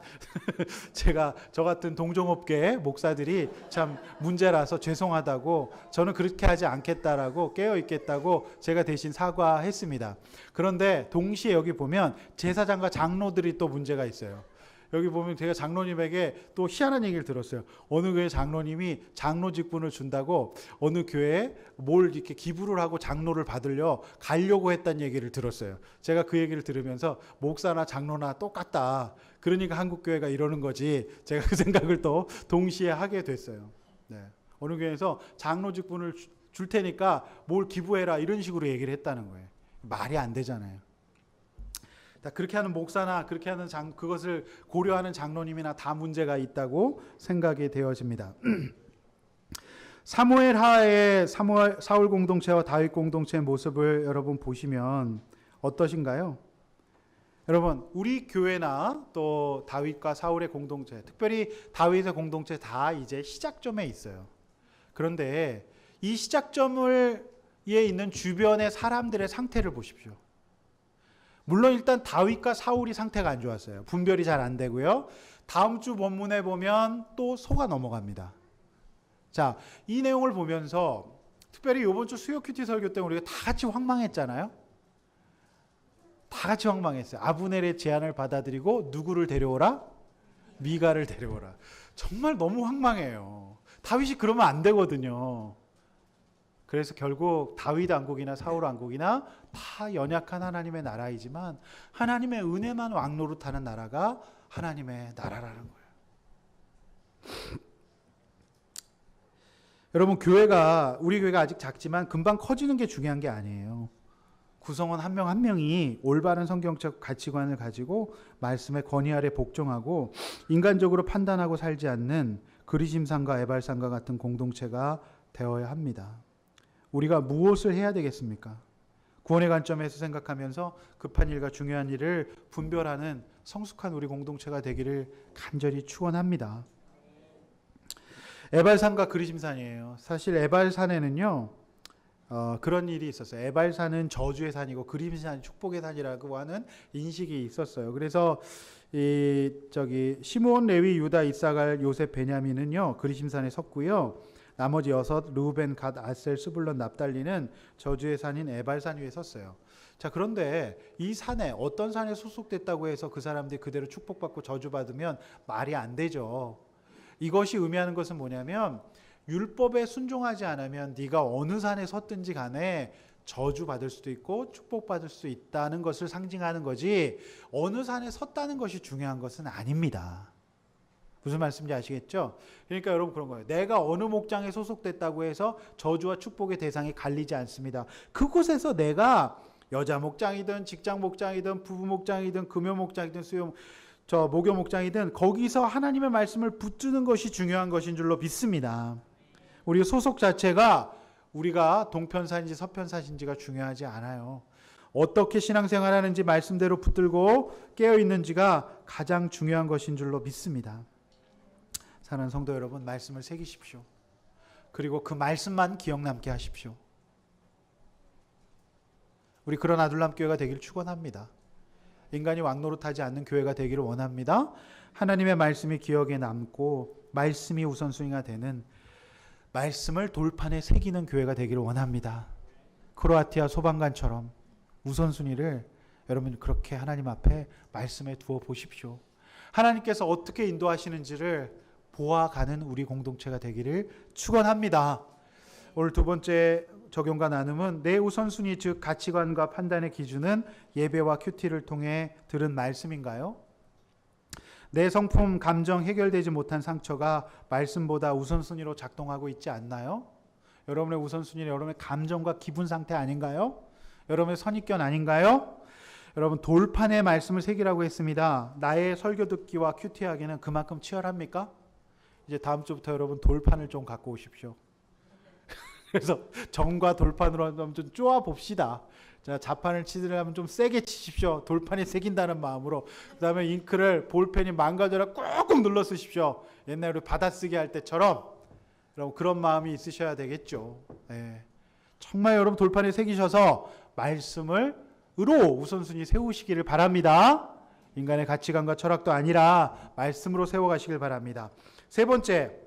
제가 저 같은 동종업계 목사들이 참 문제라서 죄송하다고, 저는 그렇게 하지 않겠다라고 깨어 있겠다고 제가 대신 사과했습니다. 그런데 동시에 여기 보면 제사장과 장로들이 또 문제가 있어요. 여기 보면 제가 장로님에게 또 희한한 얘기를 들었어요. 어느 교회 장로님이 장로 직분을 준다고 어느 교회에 뭘 이렇게 기부를 하고 장로를 받으려 가려고 했다는 얘기를 들었어요. 제가 그 얘기를 들으면서 목사나 장로나 똑같다. 그러니까 한국 교회가 이러는 거지. 제가 그 생각을 또 동시에 하게 됐어요. 어느 교회에서 장로 직분을 줄 테니까 뭘 기부해라 이런 식으로 얘기를 했다는 거예요. 말이 안 되잖아요. 그렇게 하는 목사나 그렇게 하는 그것을 고려하는 장로님이나 다 문제가 있다고 생각이 되어집니다. 사무엘 하의 사울 공동체와 다윗 공동체의 모습을 여러분 보시면 어떠신가요? 여러분, 우리 교회나 또 다윗과 사울의 공동체, 특별히 다윗의 공동체 다 이제 시작점에 있어요. 그런데 이 시작점에 있는 주변의 사람들의 상태를 보십시오. 물론 일단 다윗과 사울이 상태가 안 좋았어요. 분별이 잘 안 되고요. 다음 주 본문에 보면 또 속아 넘어갑니다. 자, 이 내용을 보면서 특별히 이번 주 수요 큐티 설교 때 우리가 다 같이 황망했잖아요. 다 같이 황망했어요. 아브넬의 제안을 받아들이고 누구를 데려오라? 미가를 데려오라. 정말 너무 황망해요. 다윗이 그러면 안 되거든요. 그래서 결국 다윗 왕국이나 사울 왕국이나 다 연약한 하나님의 나라이지만 하나님의 은혜만 왕노릇하는 나라가 하나님의 나라라는 거예요. 여러분, 우리 교회가 아직 작지만 금방 커지는 게 중요한 게 아니에요. 구성원 한 명 한 명이 올바른 성경적 가치관을 가지고 말씀의 권위 아래 복종하고 인간적으로 판단하고 살지 않는 그리심산과 에발산과 같은 공동체가 되어야 합니다. 우리가 무엇을 해야 되겠습니까? 구원의 관점에서 생각하면서 급한 일과 중요한 일을 분별하는 성숙한 우리 공동체가 되기를 간절히 축원합니다. 에발산과 그리심산이에요. 사실 에발산에는요 그런 일이 있었어요. 에발산은 저주의 산이고 그리심산이 축복의 산이라고 하는 인식이 있었어요. 그래서 시므온, 레위, 유다, 이사갈, 요셉, 베냐민은요 그리심산에 섰고요. 나머지 6 르우벤, 갓, 아셀, 스불론, 납달리는 저주의 산인 에발산 위에 섰어요. 자, 그런데 이 산에 어떤 산에 소속됐다고 해서 그 사람들이 그대로 축복받고 저주받으면 말이 안 되죠. 이것이 의미하는 것은 뭐냐면 율법에 순종하지 않으면 네가 어느 산에 섰든지 간에 저주받을 수도 있고 축복받을 수 있다는 것을 상징하는 거지, 어느 산에 섰다는 것이 중요한 것은 아닙니다. 무슨 말씀인지 아시겠죠? 그러니까 여러분 그런 거예요. 내가 어느 목장에 소속됐다고 해서 저주와 축복의 대상이 갈리지 않습니다. 그곳에서 내가 여자 목장이든 직장 목장이든 부부 목장이든 금요 목장이든 목요 목장이든 거기서 하나님의 말씀을 붙드는 것이 중요한 것인 줄로 믿습니다. 우리 소속 자체가 우리가 동편사인지 서편사인지가 중요하지 않아요. 어떻게 신앙생활하는지 말씀대로 붙들고 깨어있는지가 가장 중요한 것인 줄로 믿습니다. 사랑하는 성도 여러분, 말씀을 새기십시오. 그리고 그 말씀만 기억남게 하십시오. 우리 그런 아둘람 교회가 되기를 축원합니다. 인간이 왕노릇하지 않는 교회가 되기를 원합니다. 하나님의 말씀이 기억에 남고 말씀이 우선순위가 되는, 말씀을 돌판에 새기는 교회가 되기를 원합니다. 크로아티아 소방관처럼 우선순위를 여러분 그렇게 하나님 앞에 말씀에 두어 보십시오. 하나님께서 어떻게 인도하시는지를 보아가는 우리 공동체가 되기를 축원합니다. 오늘 두 번째 적용과 나눔은 내 우선순위, 즉 가치관과 판단의 기준은 예배와 큐티를 통해 들은 말씀인가요? 내 성품, 감정, 해결되지 못한 상처가 말씀보다 우선순위로 작동하고 있지 않나요? 여러분의 우선순위는 여러분의 감정과 기분 상태 아닌가요? 여러분의 선입견 아닌가요? 여러분, 돌판에 말씀을 새기라고 했습니다. 나의 설교 듣기와 큐티하기는 그만큼 치열합니까? 이제 다음 주부터 여러분 돌판을 좀 갖고 오십시오. 그래서 정과 돌판으로 좀 쪼아 봅시다. 자, 자판을 치려면 좀 세게 치십시오. 돌판에 새긴다는 마음으로. 그 다음에 잉크를 볼펜이 망가져라 꾹꾹 눌러 쓰십시오. 옛날에 받아쓰기 할 때처럼. 여러분 그런 마음이 있으셔야 되겠죠. 네. 정말 여러분 돌판에 새기셔서 말씀으로 우선순위 세우시기를 바랍니다. 인간의 가치관과 철학도 아니라 말씀으로 세워가시길 바랍니다. 세 번째,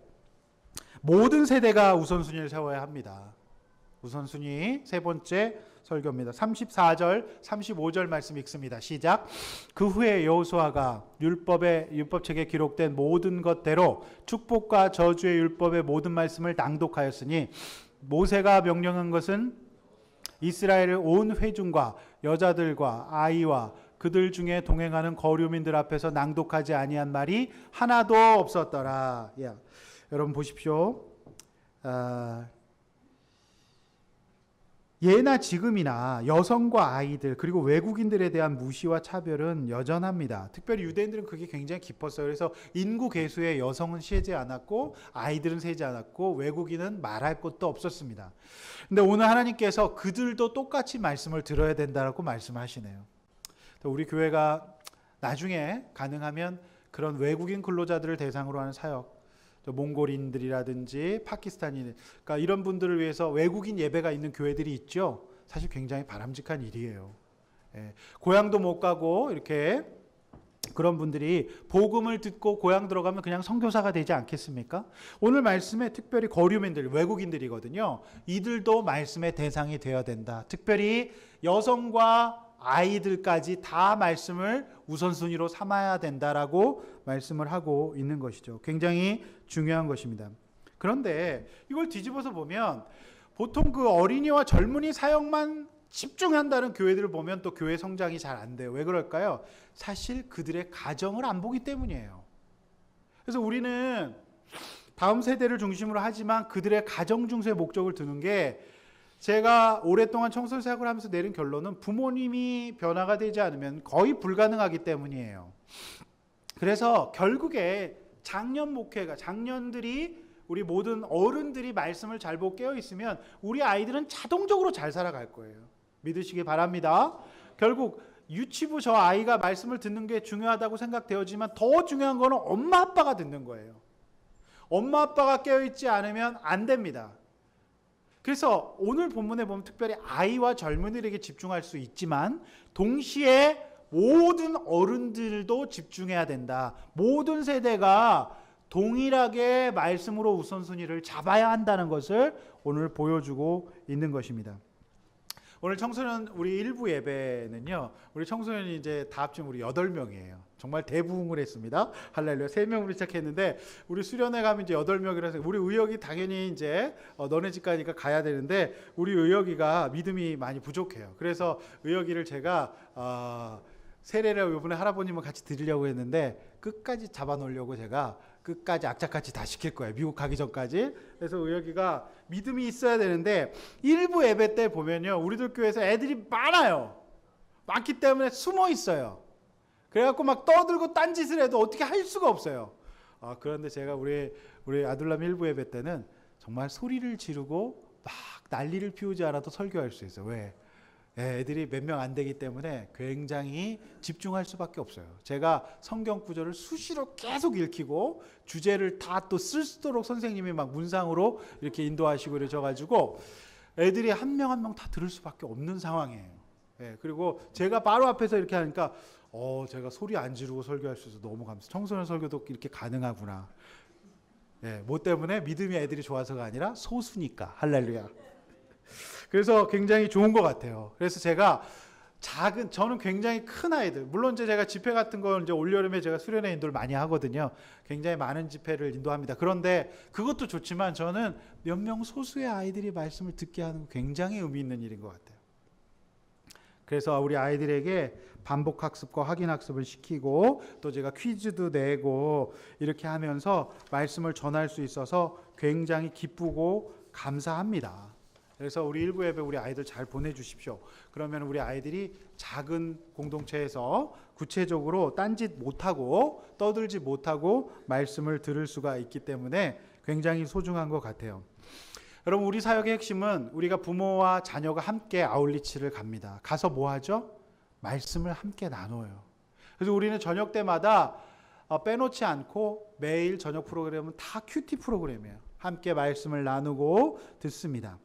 모든 세대가 우선순위를 세워야 합니다. 우선순위 세 번째 설교입니다. 34절, 35절 말씀 읽습니다. 시작. 그 후에 여호수아가 율법책에 기록된 모든 것대로 축복과 저주의 율법의 모든 말씀을 낭독하였으니, 모세가 명령한 것은 이스라엘의 온 회중과 여자들과 아이와 그들 중에 동행하는 거류민들 앞에서 낭독하지 아니한 말이 하나도 없었더라. 여러분 보십시오. 예나 지금이나 여성과 아이들 그리고 외국인들에 대한 무시와 차별은 여전합니다. 특별히 유대인들은 그게 굉장히 깊었어요. 그래서 인구 계수에 여성은 세지 않았고 아이들은 세지 않았고 외국인은 말할 것도 없었습니다. 근데 오늘 하나님께서 그들도 똑같이 말씀을 들어야 된다고 말씀하시네요. 우리 교회가 나중에 가능하면 그런 외국인 근로자들을 대상으로 하는 사역, 몽골인들이라든지 파키스탄인, 그러니까 이런 분들을 위해서 외국인 예배가 있는 교회들이 있죠. 사실 굉장히 바람직한 일이에요. 고향도 못 가고 이렇게 그런 분들이 복음을 듣고 고향 들어가면 그냥 선교사가 되지 않겠습니까? 오늘 말씀에 특별히 거류민들, 외국인들이거든요. 이들도 말씀의 대상이 되어야 된다. 특별히 여성과 아이들까지 다 말씀을 우선순위로 삼아야 된다라고 말씀을 하고 있는 것이죠. 굉장히 중요한 것입니다. 그런데 이걸 뒤집어서 보면 보통 그 어린이와 젊은이 사역만 집중한다는 교회들을 보면 또 교회 성장이 잘 안 돼요. 왜 그럴까요? 사실 그들의 가정을 안 보기 때문이에요. 그래서 우리는 다음 세대를 중심으로 하지만 그들의 가정 중수의 목적을 두는 게, 제가 오랫동안 청소년 사역을 하면서 내린 결론은 부모님이 변화가 되지 않으면 거의 불가능하기 때문이에요. 그래서 결국에 장년 목회가, 장년들이, 우리 모든 어른들이 말씀을 잘 보고 깨어 있으면 우리 아이들은 자동적으로 잘 살아갈 거예요. 믿으시기 바랍니다. 결국 유치부 저 아이가 말씀을 듣는 게 중요하다고 생각되어지만 더 중요한 거는 엄마 아빠가 듣는 거예요. 엄마 아빠가 깨어 있지 않으면 안 됩니다. 그래서 오늘 본문에 보면 특별히 아이와 젊은이들에게 집중할 수 있지만 동시에 모든 어른들도 집중해야 된다. 모든 세대가 동일하게 말씀으로 우선순위를 잡아야 한다는 것을 오늘 보여주고 있는 것입니다. 오늘 청소년 우리 일부 예배는요. 우리 청소년이 이제 다 합치면 우리 8명이에요. 정말 대부흥을 했습니다. 할렐루야. 3명으로 시작했는데 우리 수련회 가면 이제 8명이라서 우리 의역이 당연히 이제 너네 집 가니까 가야 되는데 우리 의역이가 믿음이 많이 부족해요. 그래서 의역이를 제가 세례를 이번에 할아버님은 같이 드리려고 했는데 끝까지 잡아놓으려고 제가 끝까지 악착같이 다 시킬 거예요. 미국 가기 전까지. 그래서 의역이가 믿음이 있어야 되는데 일부 예배 때 보면요. 우리들 교회에서 애들이 많아요. 많기 때문에 숨어 있어요. 그래갖고 막 떠들고 딴짓을 해도 어떻게 할 수가 없어요. 그런데 제가 우리 아둘람 일부 예배 때는 정말 소리를 지르고 막 난리를 피우지 않아도 설교할 수 있어요. 왜? 애들이 몇 명 안 되기 때문에 굉장히 집중할 수밖에 없어요. 제가 성경 구절을 수시로 계속 읽히고 주제를 다 또 쓸 수 있도록 선생님이 막 문상으로 이렇게 인도하시고 이러셔가지고 애들이 한 명 한 명 다 들을 수밖에 없는 상황이에요. 그리고 제가 바로 앞에서 이렇게 하니까 제가 소리 안 지르고 설교할 수 있어서 너무 감사해요. 청소년 설교도 이렇게 가능하구나. 뭐 때문에 믿음이 애들이 좋아서가 아니라 소수니까. 할렐루야. 그래서 굉장히 좋은 것 같아요. 그래서 제가 저는 굉장히 큰 아이들, 물론 이제 제가 집회 같은 걸 이제 올여름에 제가 수련회 인도를 많이 하거든요. 굉장히 많은 집회를 인도합니다. 그런데 그것도 좋지만 저는 몇 명 소수의 아이들이 말씀을 듣게 하는 거 굉장히 의미 있는 일인 것 같아요. 그래서 우리 아이들에게 반복 학습과 확인 학습을 시키고 또 제가 퀴즈도 내고 이렇게 하면서 말씀을 전할 수 있어서 굉장히 기쁘고 감사합니다. 그래서 우리 일부 예배 우리 아이들 잘 보내주십시오. 그러면 우리 아이들이 작은 공동체에서 구체적으로 딴짓 못하고 떠들지 못하고 말씀을 들을 수가 있기 때문에 굉장히 소중한 것 같아요. 여러분 우리 사역의 핵심은 우리가 부모와 자녀가 함께 아울리치를 갑니다. 가서 뭐 하죠? 말씀을 함께 나눠요. 그래서 우리는 저녁 때마다 빼놓지 않고 매일 저녁 프로그램은 다 큐티 프로그램이에요. 함께 말씀을 나누고 듣습니다.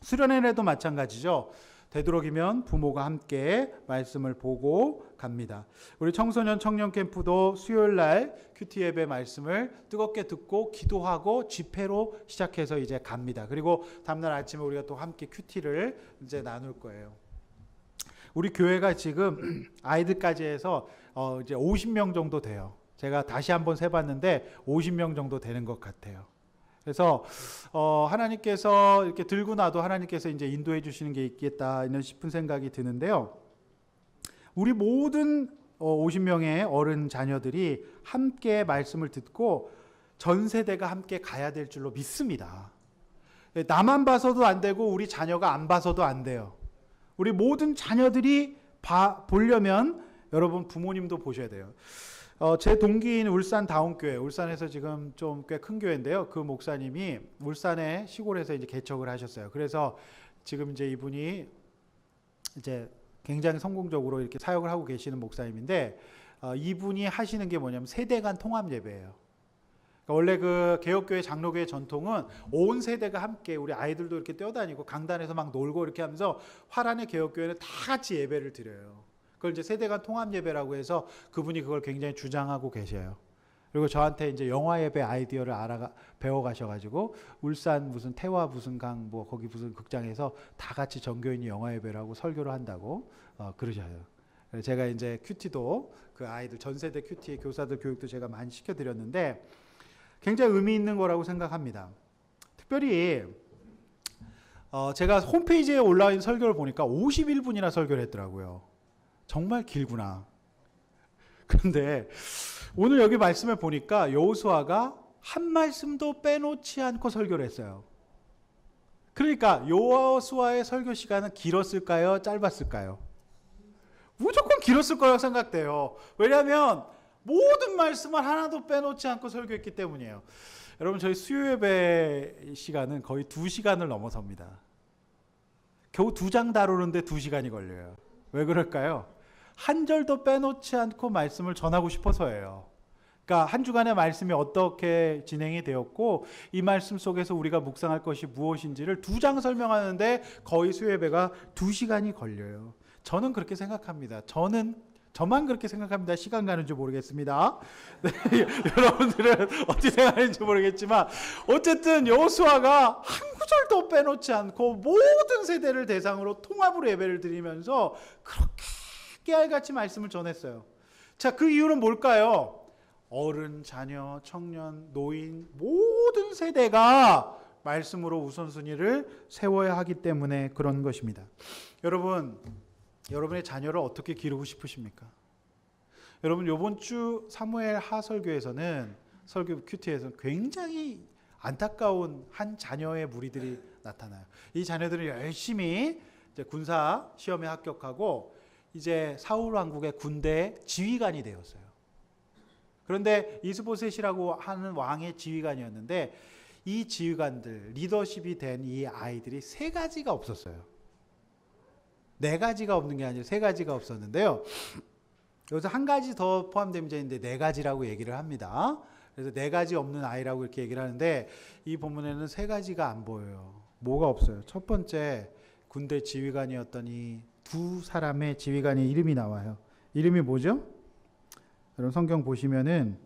수련회도 마찬가지죠. 되도록이면 부모가 함께 말씀을 보고 갑니다. 우리 청소년 청년 캠프도 수요일 날 큐티 예배 말씀을 뜨겁게 듣고 기도하고 집회로 시작해서 이제 갑니다. 그리고 다음날 아침에 우리가 또 함께 큐티를 이제 나눌 거예요. 우리 교회가 지금 아이들까지 해서 이제 50명 정도 돼요. 제가 다시 한번 세봤는데 50명 정도 되는 것 같아요. 그래서 하나님께서 이렇게 들고 나도 하나님께서 이제 인도해 주시는 게 있겠다 이런 싶은 생각이 드는데요. 우리 모든 50명의 어른 자녀들이 함께 말씀을 듣고 전 세대가 함께 가야 될 줄로 믿습니다. 나만 봐서도 안 되고 우리 자녀가 안 봐서도 안 돼요. 우리 모든 자녀들이 보려면 여러분 부모님도 보셔야 돼요. 제 동기인 울산 다운교회, 울산에서 지금 좀 꽤 큰 교회인데요. 그 목사님이 울산의 시골에서 이제 개척을 하셨어요. 그래서 지금 이제 이분이 이제 굉장히 성공적으로 이렇게 사역을 하고 계시는 목사님인데, 이분이 하시는 게 뭐냐면 세대 간 통합 예배예요. 그러니까 원래 그 개혁교회 장로교회 전통은 온 세대가 함께 우리 아이들도 이렇게 뛰어다니고 강단에서 막 놀고 이렇게 하면서 화란의 개혁교회는 다 같이 예배를 드려요. 그걸 이제 세대 간 통합 예배라고 해서 그분이 그걸 굉장히 주장하고 계셔요. 그리고 저한테 이제 영화 예배 아이디어를 배워 가셔가지고 울산 무슨 태화 무슨 강 뭐 거기 무슨 극장에서 다 같이 전교인이 영화 예배라고 설교를 한다고 그러셔요. 제가 이제 큐티도 그 아이들 전 세대 큐티 교사들 교육도 제가 많이 시켜드렸는데 굉장히 의미 있는 거라고 생각합니다. 특별히 제가 홈페이지에 올라와 있는 설교를 보니까 51분이나 설교를 했더라고요. 정말 길구나. 그런데 오늘 여기 말씀을 보니까 여호수아가 한 말씀도 빼놓지 않고 설교를 했어요. 그러니까 여호수아의 설교 시간은 길었을까요? 짧았을까요? 무조건 길었을 거라고 생각돼요. 왜냐하면 모든 말씀을 하나도 빼놓지 않고 설교했기 때문이에요. 여러분 저희 수요예배 시간은 거의 2시간을 넘어섭니다. 겨우 2장 다루는데 2시간이 걸려요. 왜 그럴까요? 한 절도 빼놓지 않고 말씀을 전하고 싶어서예요. 그러니까 한 주간의 말씀이 어떻게 진행이 되었고 이 말씀 속에서 우리가 묵상할 것이 무엇인지를 2장 설명하는데 거의 수요예배가 2시간이 걸려요. 저는 그렇게 생각합니다. 저는 저만 그렇게 생각합니다. 시간 가는 줄 모르겠습니다. 네, 여러분들은 어떻게 생각하는지 모르겠지만 어쨌든 여호수아가 한 구절도 빼놓지 않고 모든 세대를 대상으로 통합으로 예배를 드리면서 그렇게 깨알같이 말씀을 전했어요. 자, 그 이유는 뭘까요? 어른, 자녀, 청년, 노인 모든 세대가 말씀으로 우선순위를 세워야 하기 때문에 그런 것입니다. 여러분, 여러분의 자녀를 어떻게 기르고 싶으십니까? 여러분, 이번 주 사무엘 하설교에서는 설교 큐티에서 굉장히 안타까운 한 자녀의 무리들이 나타나요. 이 자녀들은 열심히 이제 군사 시험에 합격하고 이제 사울 왕국의 군대 지휘관이 되었어요. 그런데 이스보셋이라고 하는 왕의 지휘관이었는데 이 지휘관들, 리더십이 된 이 아이들이 세 가지가 없었어요. 네 가지가 없는 게 아니라 세 가지가 없었는데요. 여기서 한 가지 더 포함되어 있는데 네 가지라고 얘기를 합니다. 그래서 네 가지 없는 아이라고 이렇게 얘기를 하는데 이 본문에는 세 가지가 안 보여요. 뭐가 없어요? 첫 번째, 군대 지휘관이었던 이 두 사람의 지휘관의 이름이 나와요. 이름이 뭐죠? 여러분 성경 보시면은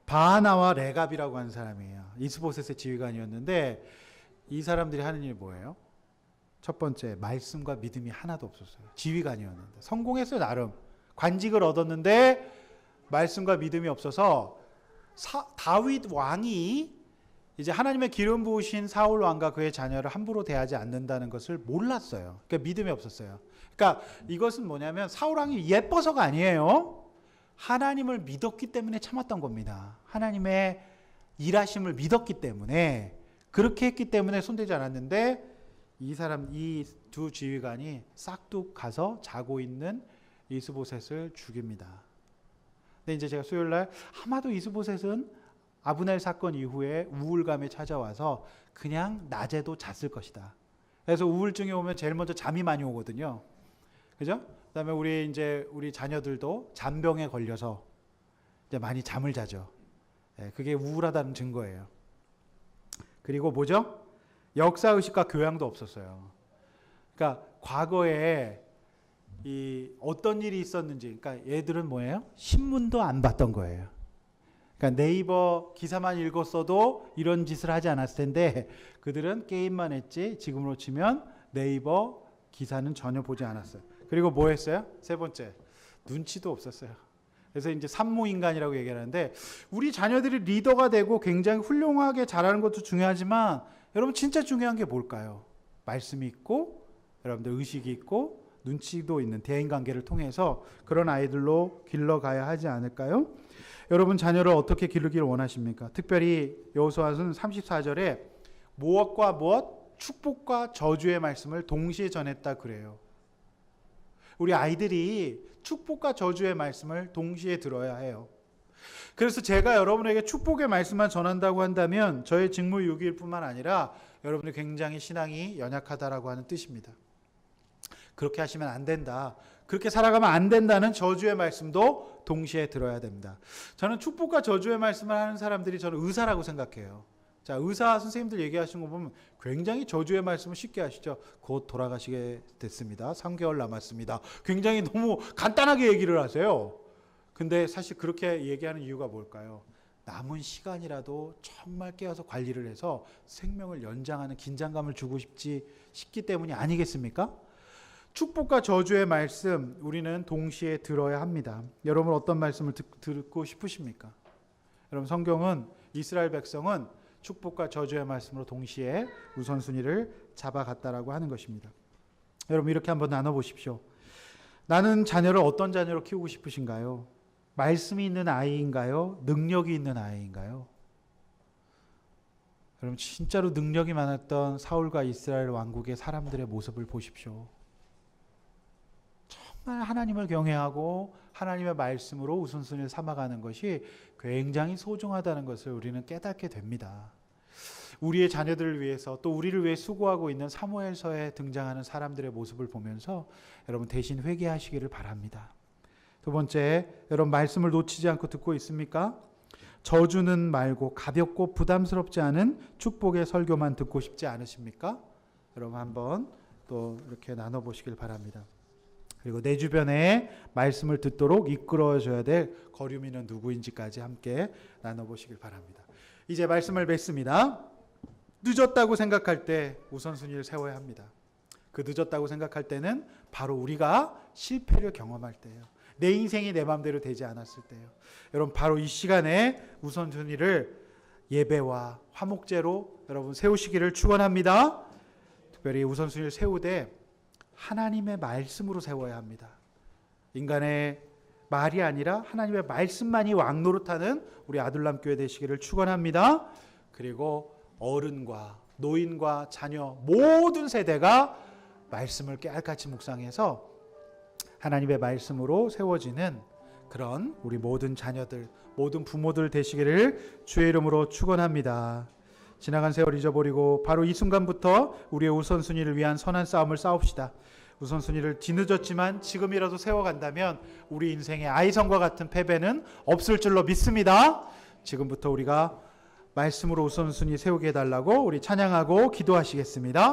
바하나와 레갑이라고 하는 사람이에요. 이스보셋의 지휘관이었는데 이 사람들이 하는 일이 뭐예요? 첫 번째, 말씀과 믿음이 하나도 없었어요. 지휘관이었는데 성공했어요. 나름 관직을 얻었는데 말씀과 믿음이 없어서 다윗 왕이 이제 하나님의 기름 부으신 사울 왕과 그의 자녀를 함부로 대하지 않는다는 것을 몰랐어요. 그러니까 믿음이 없었어요. 그러니까 이것은 뭐냐면 사울 왕이 예뻐서가 아니에요. 하나님을 믿었기 때문에 참았던 겁니다. 하나님의 일하심을 믿었기 때문에 그렇게 했기 때문에 손대지 않았는데 이 두 지휘관이 싹둑 가서 자고 있는 이스보셋을 죽입니다. 근데 이제 제가 수요일 날 아마도 이스보셋은 아브넬 사건 이후에 우울감에 찾아와서 그냥 낮에도 잤을 것이다. 그래서 우울증이 오면 제일 먼저 잠이 많이 오거든요. 그죠? 그다음에 우리 자녀들도 잔병에 걸려서 이제 많이 잠을 자죠. 그게 우울하다는 증거예요. 그리고 뭐죠? 역사 의식과 교양도 없었어요. 그러니까 과거에 이 어떤 일이 있었는지, 그러니까 얘들은 뭐예요? 신문도 안 봤던 거예요. 그러니까 네이버 기사만 읽었어도 이런 짓을 하지 않았을 텐데 그들은 게임만 했지 지금으로 치면 네이버 기사는 전혀 보지 않았어요. 그리고 뭐 했어요? 세 번째, 눈치도 없었어요. 그래서 이제 산모인간이라고 얘기하는데 우리 자녀들이 리더가 되고 굉장히 훌륭하게 자라는 것도 중요하지만 여러분 진짜 중요한 게 뭘까요? 말씀이 있고 여러분들 의식이 있고 눈치도 있는 대인관계를 통해서 그런 아이들로 길러가야 하지 않을까요? 여러분 자녀를 어떻게 기르기를 원하십니까? 특별히 여호수아는 34절에 무엇과 무엇, 축복과 저주의 말씀을 동시에 전했다 그래요. 우리 아이들이 축복과 저주의 말씀을 동시에 들어야 해요. 그래서 제가 여러분에게 축복의 말씀만 전한다고 한다면 저의 직무유기일 뿐만 아니라 여러분이 굉장히 신앙이 연약하다라고 하는 뜻입니다. 그렇게 하시면 안 된다. 그렇게 살아가면 안 된다는 저주의 말씀도 동시에 들어야 됩니다. 저는 축복과 저주의 말씀을 하는 사람들이 저는 의사라고 생각해요. 자, 의사 선생님들 얘기하시는 거 보면 굉장히 저주의 말씀을 쉽게 하시죠. 곧 돌아가시게 됐습니다. 3개월 남았습니다. 굉장히 너무 간단하게 얘기를 하세요. 근데 사실 그렇게 얘기하는 이유가 뭘까요? 남은 시간이라도 정말 깨어서 관리를 해서 생명을 연장하는 긴장감을 주고 싶기 때문이 아니겠습니까? 축복과 저주의 말씀 우리는 동시에 들어야 합니다. 여러분 어떤 말씀을 듣고 싶으십니까? 여러분 성경은 이스라엘 백성은 축복과 저주의 말씀으로 동시에 우선순위를 잡아갔다라고 하는 것입니다. 여러분 이렇게 한번 나눠보십시오. 나는 자녀를 어떤 자녀로 키우고 싶으신가요? 말씀이 있는 아이인가요? 능력이 있는 아이인가요? 여러분 진짜로 능력이 많았던 사울과 이스라엘 왕국의 사람들의 모습을 보십시오. 정말 하나님을 경외하고 하나님의 말씀으로 우선순위를 삼아가는 것이 굉장히 소중하다는 것을 우리는 깨닫게 됩니다. 우리의 자녀들을 위해서 또 우리를 위해 수고하고 있는 사무엘서에 등장하는 사람들의 모습을 보면서 여러분 대신 회개하시기를 바랍니다. 두 번째, 여러분 말씀을 놓치지 않고 듣고 있습니까? 저주는 말고 가볍고 부담스럽지 않은 축복의 설교만 듣고 싶지 않으십니까? 여러분 한번 또 이렇게 나눠보시길 바랍니다. 그리고 내 주변에 말씀을 듣도록 이끌어줘야 될 거류민은 누구인지까지 함께 나눠보시길 바랍니다. 이제 말씀을 맺습니다. 늦었다고 생각할 때 우선순위를 세워야 합니다. 그 늦었다고 생각할 때는 바로 우리가 실패를 경험할 때예요. 내 인생이 내 마음대로 되지 않았을 때예요. 여러분 바로 이 시간에 우선순위를 예배와 화목제로 여러분 세우시기를 축원합니다. 특별히 우선순위를 세우되 하나님의 말씀으로 세워야 합니다. 인간의 말이 아니라 하나님의 말씀만이 왕노릇하는 우리 아들람 교회 되시기를 축원합니다. 그리고 어른과 노인과 자녀 모든 세대가 말씀을 깨알같이 묵상해서 하나님의 말씀으로 세워지는 그런 우리 모든 자녀들, 모든 부모들 되시기를 주의 이름으로 축원합니다. 지나간 세월 잊어버리고 바로 이 순간부터 우리의 우선순위를 위한 선한 싸움을 싸웁시다. 우선순위를 뒤늦었지만 지금이라도 세워간다면 우리 인생의 아이성과 같은 패배는 없을 줄로 믿습니다. 지금부터 우리가 말씀으로 우선순위 세우게 해달라고 우리 찬양하고 기도하시겠습니다.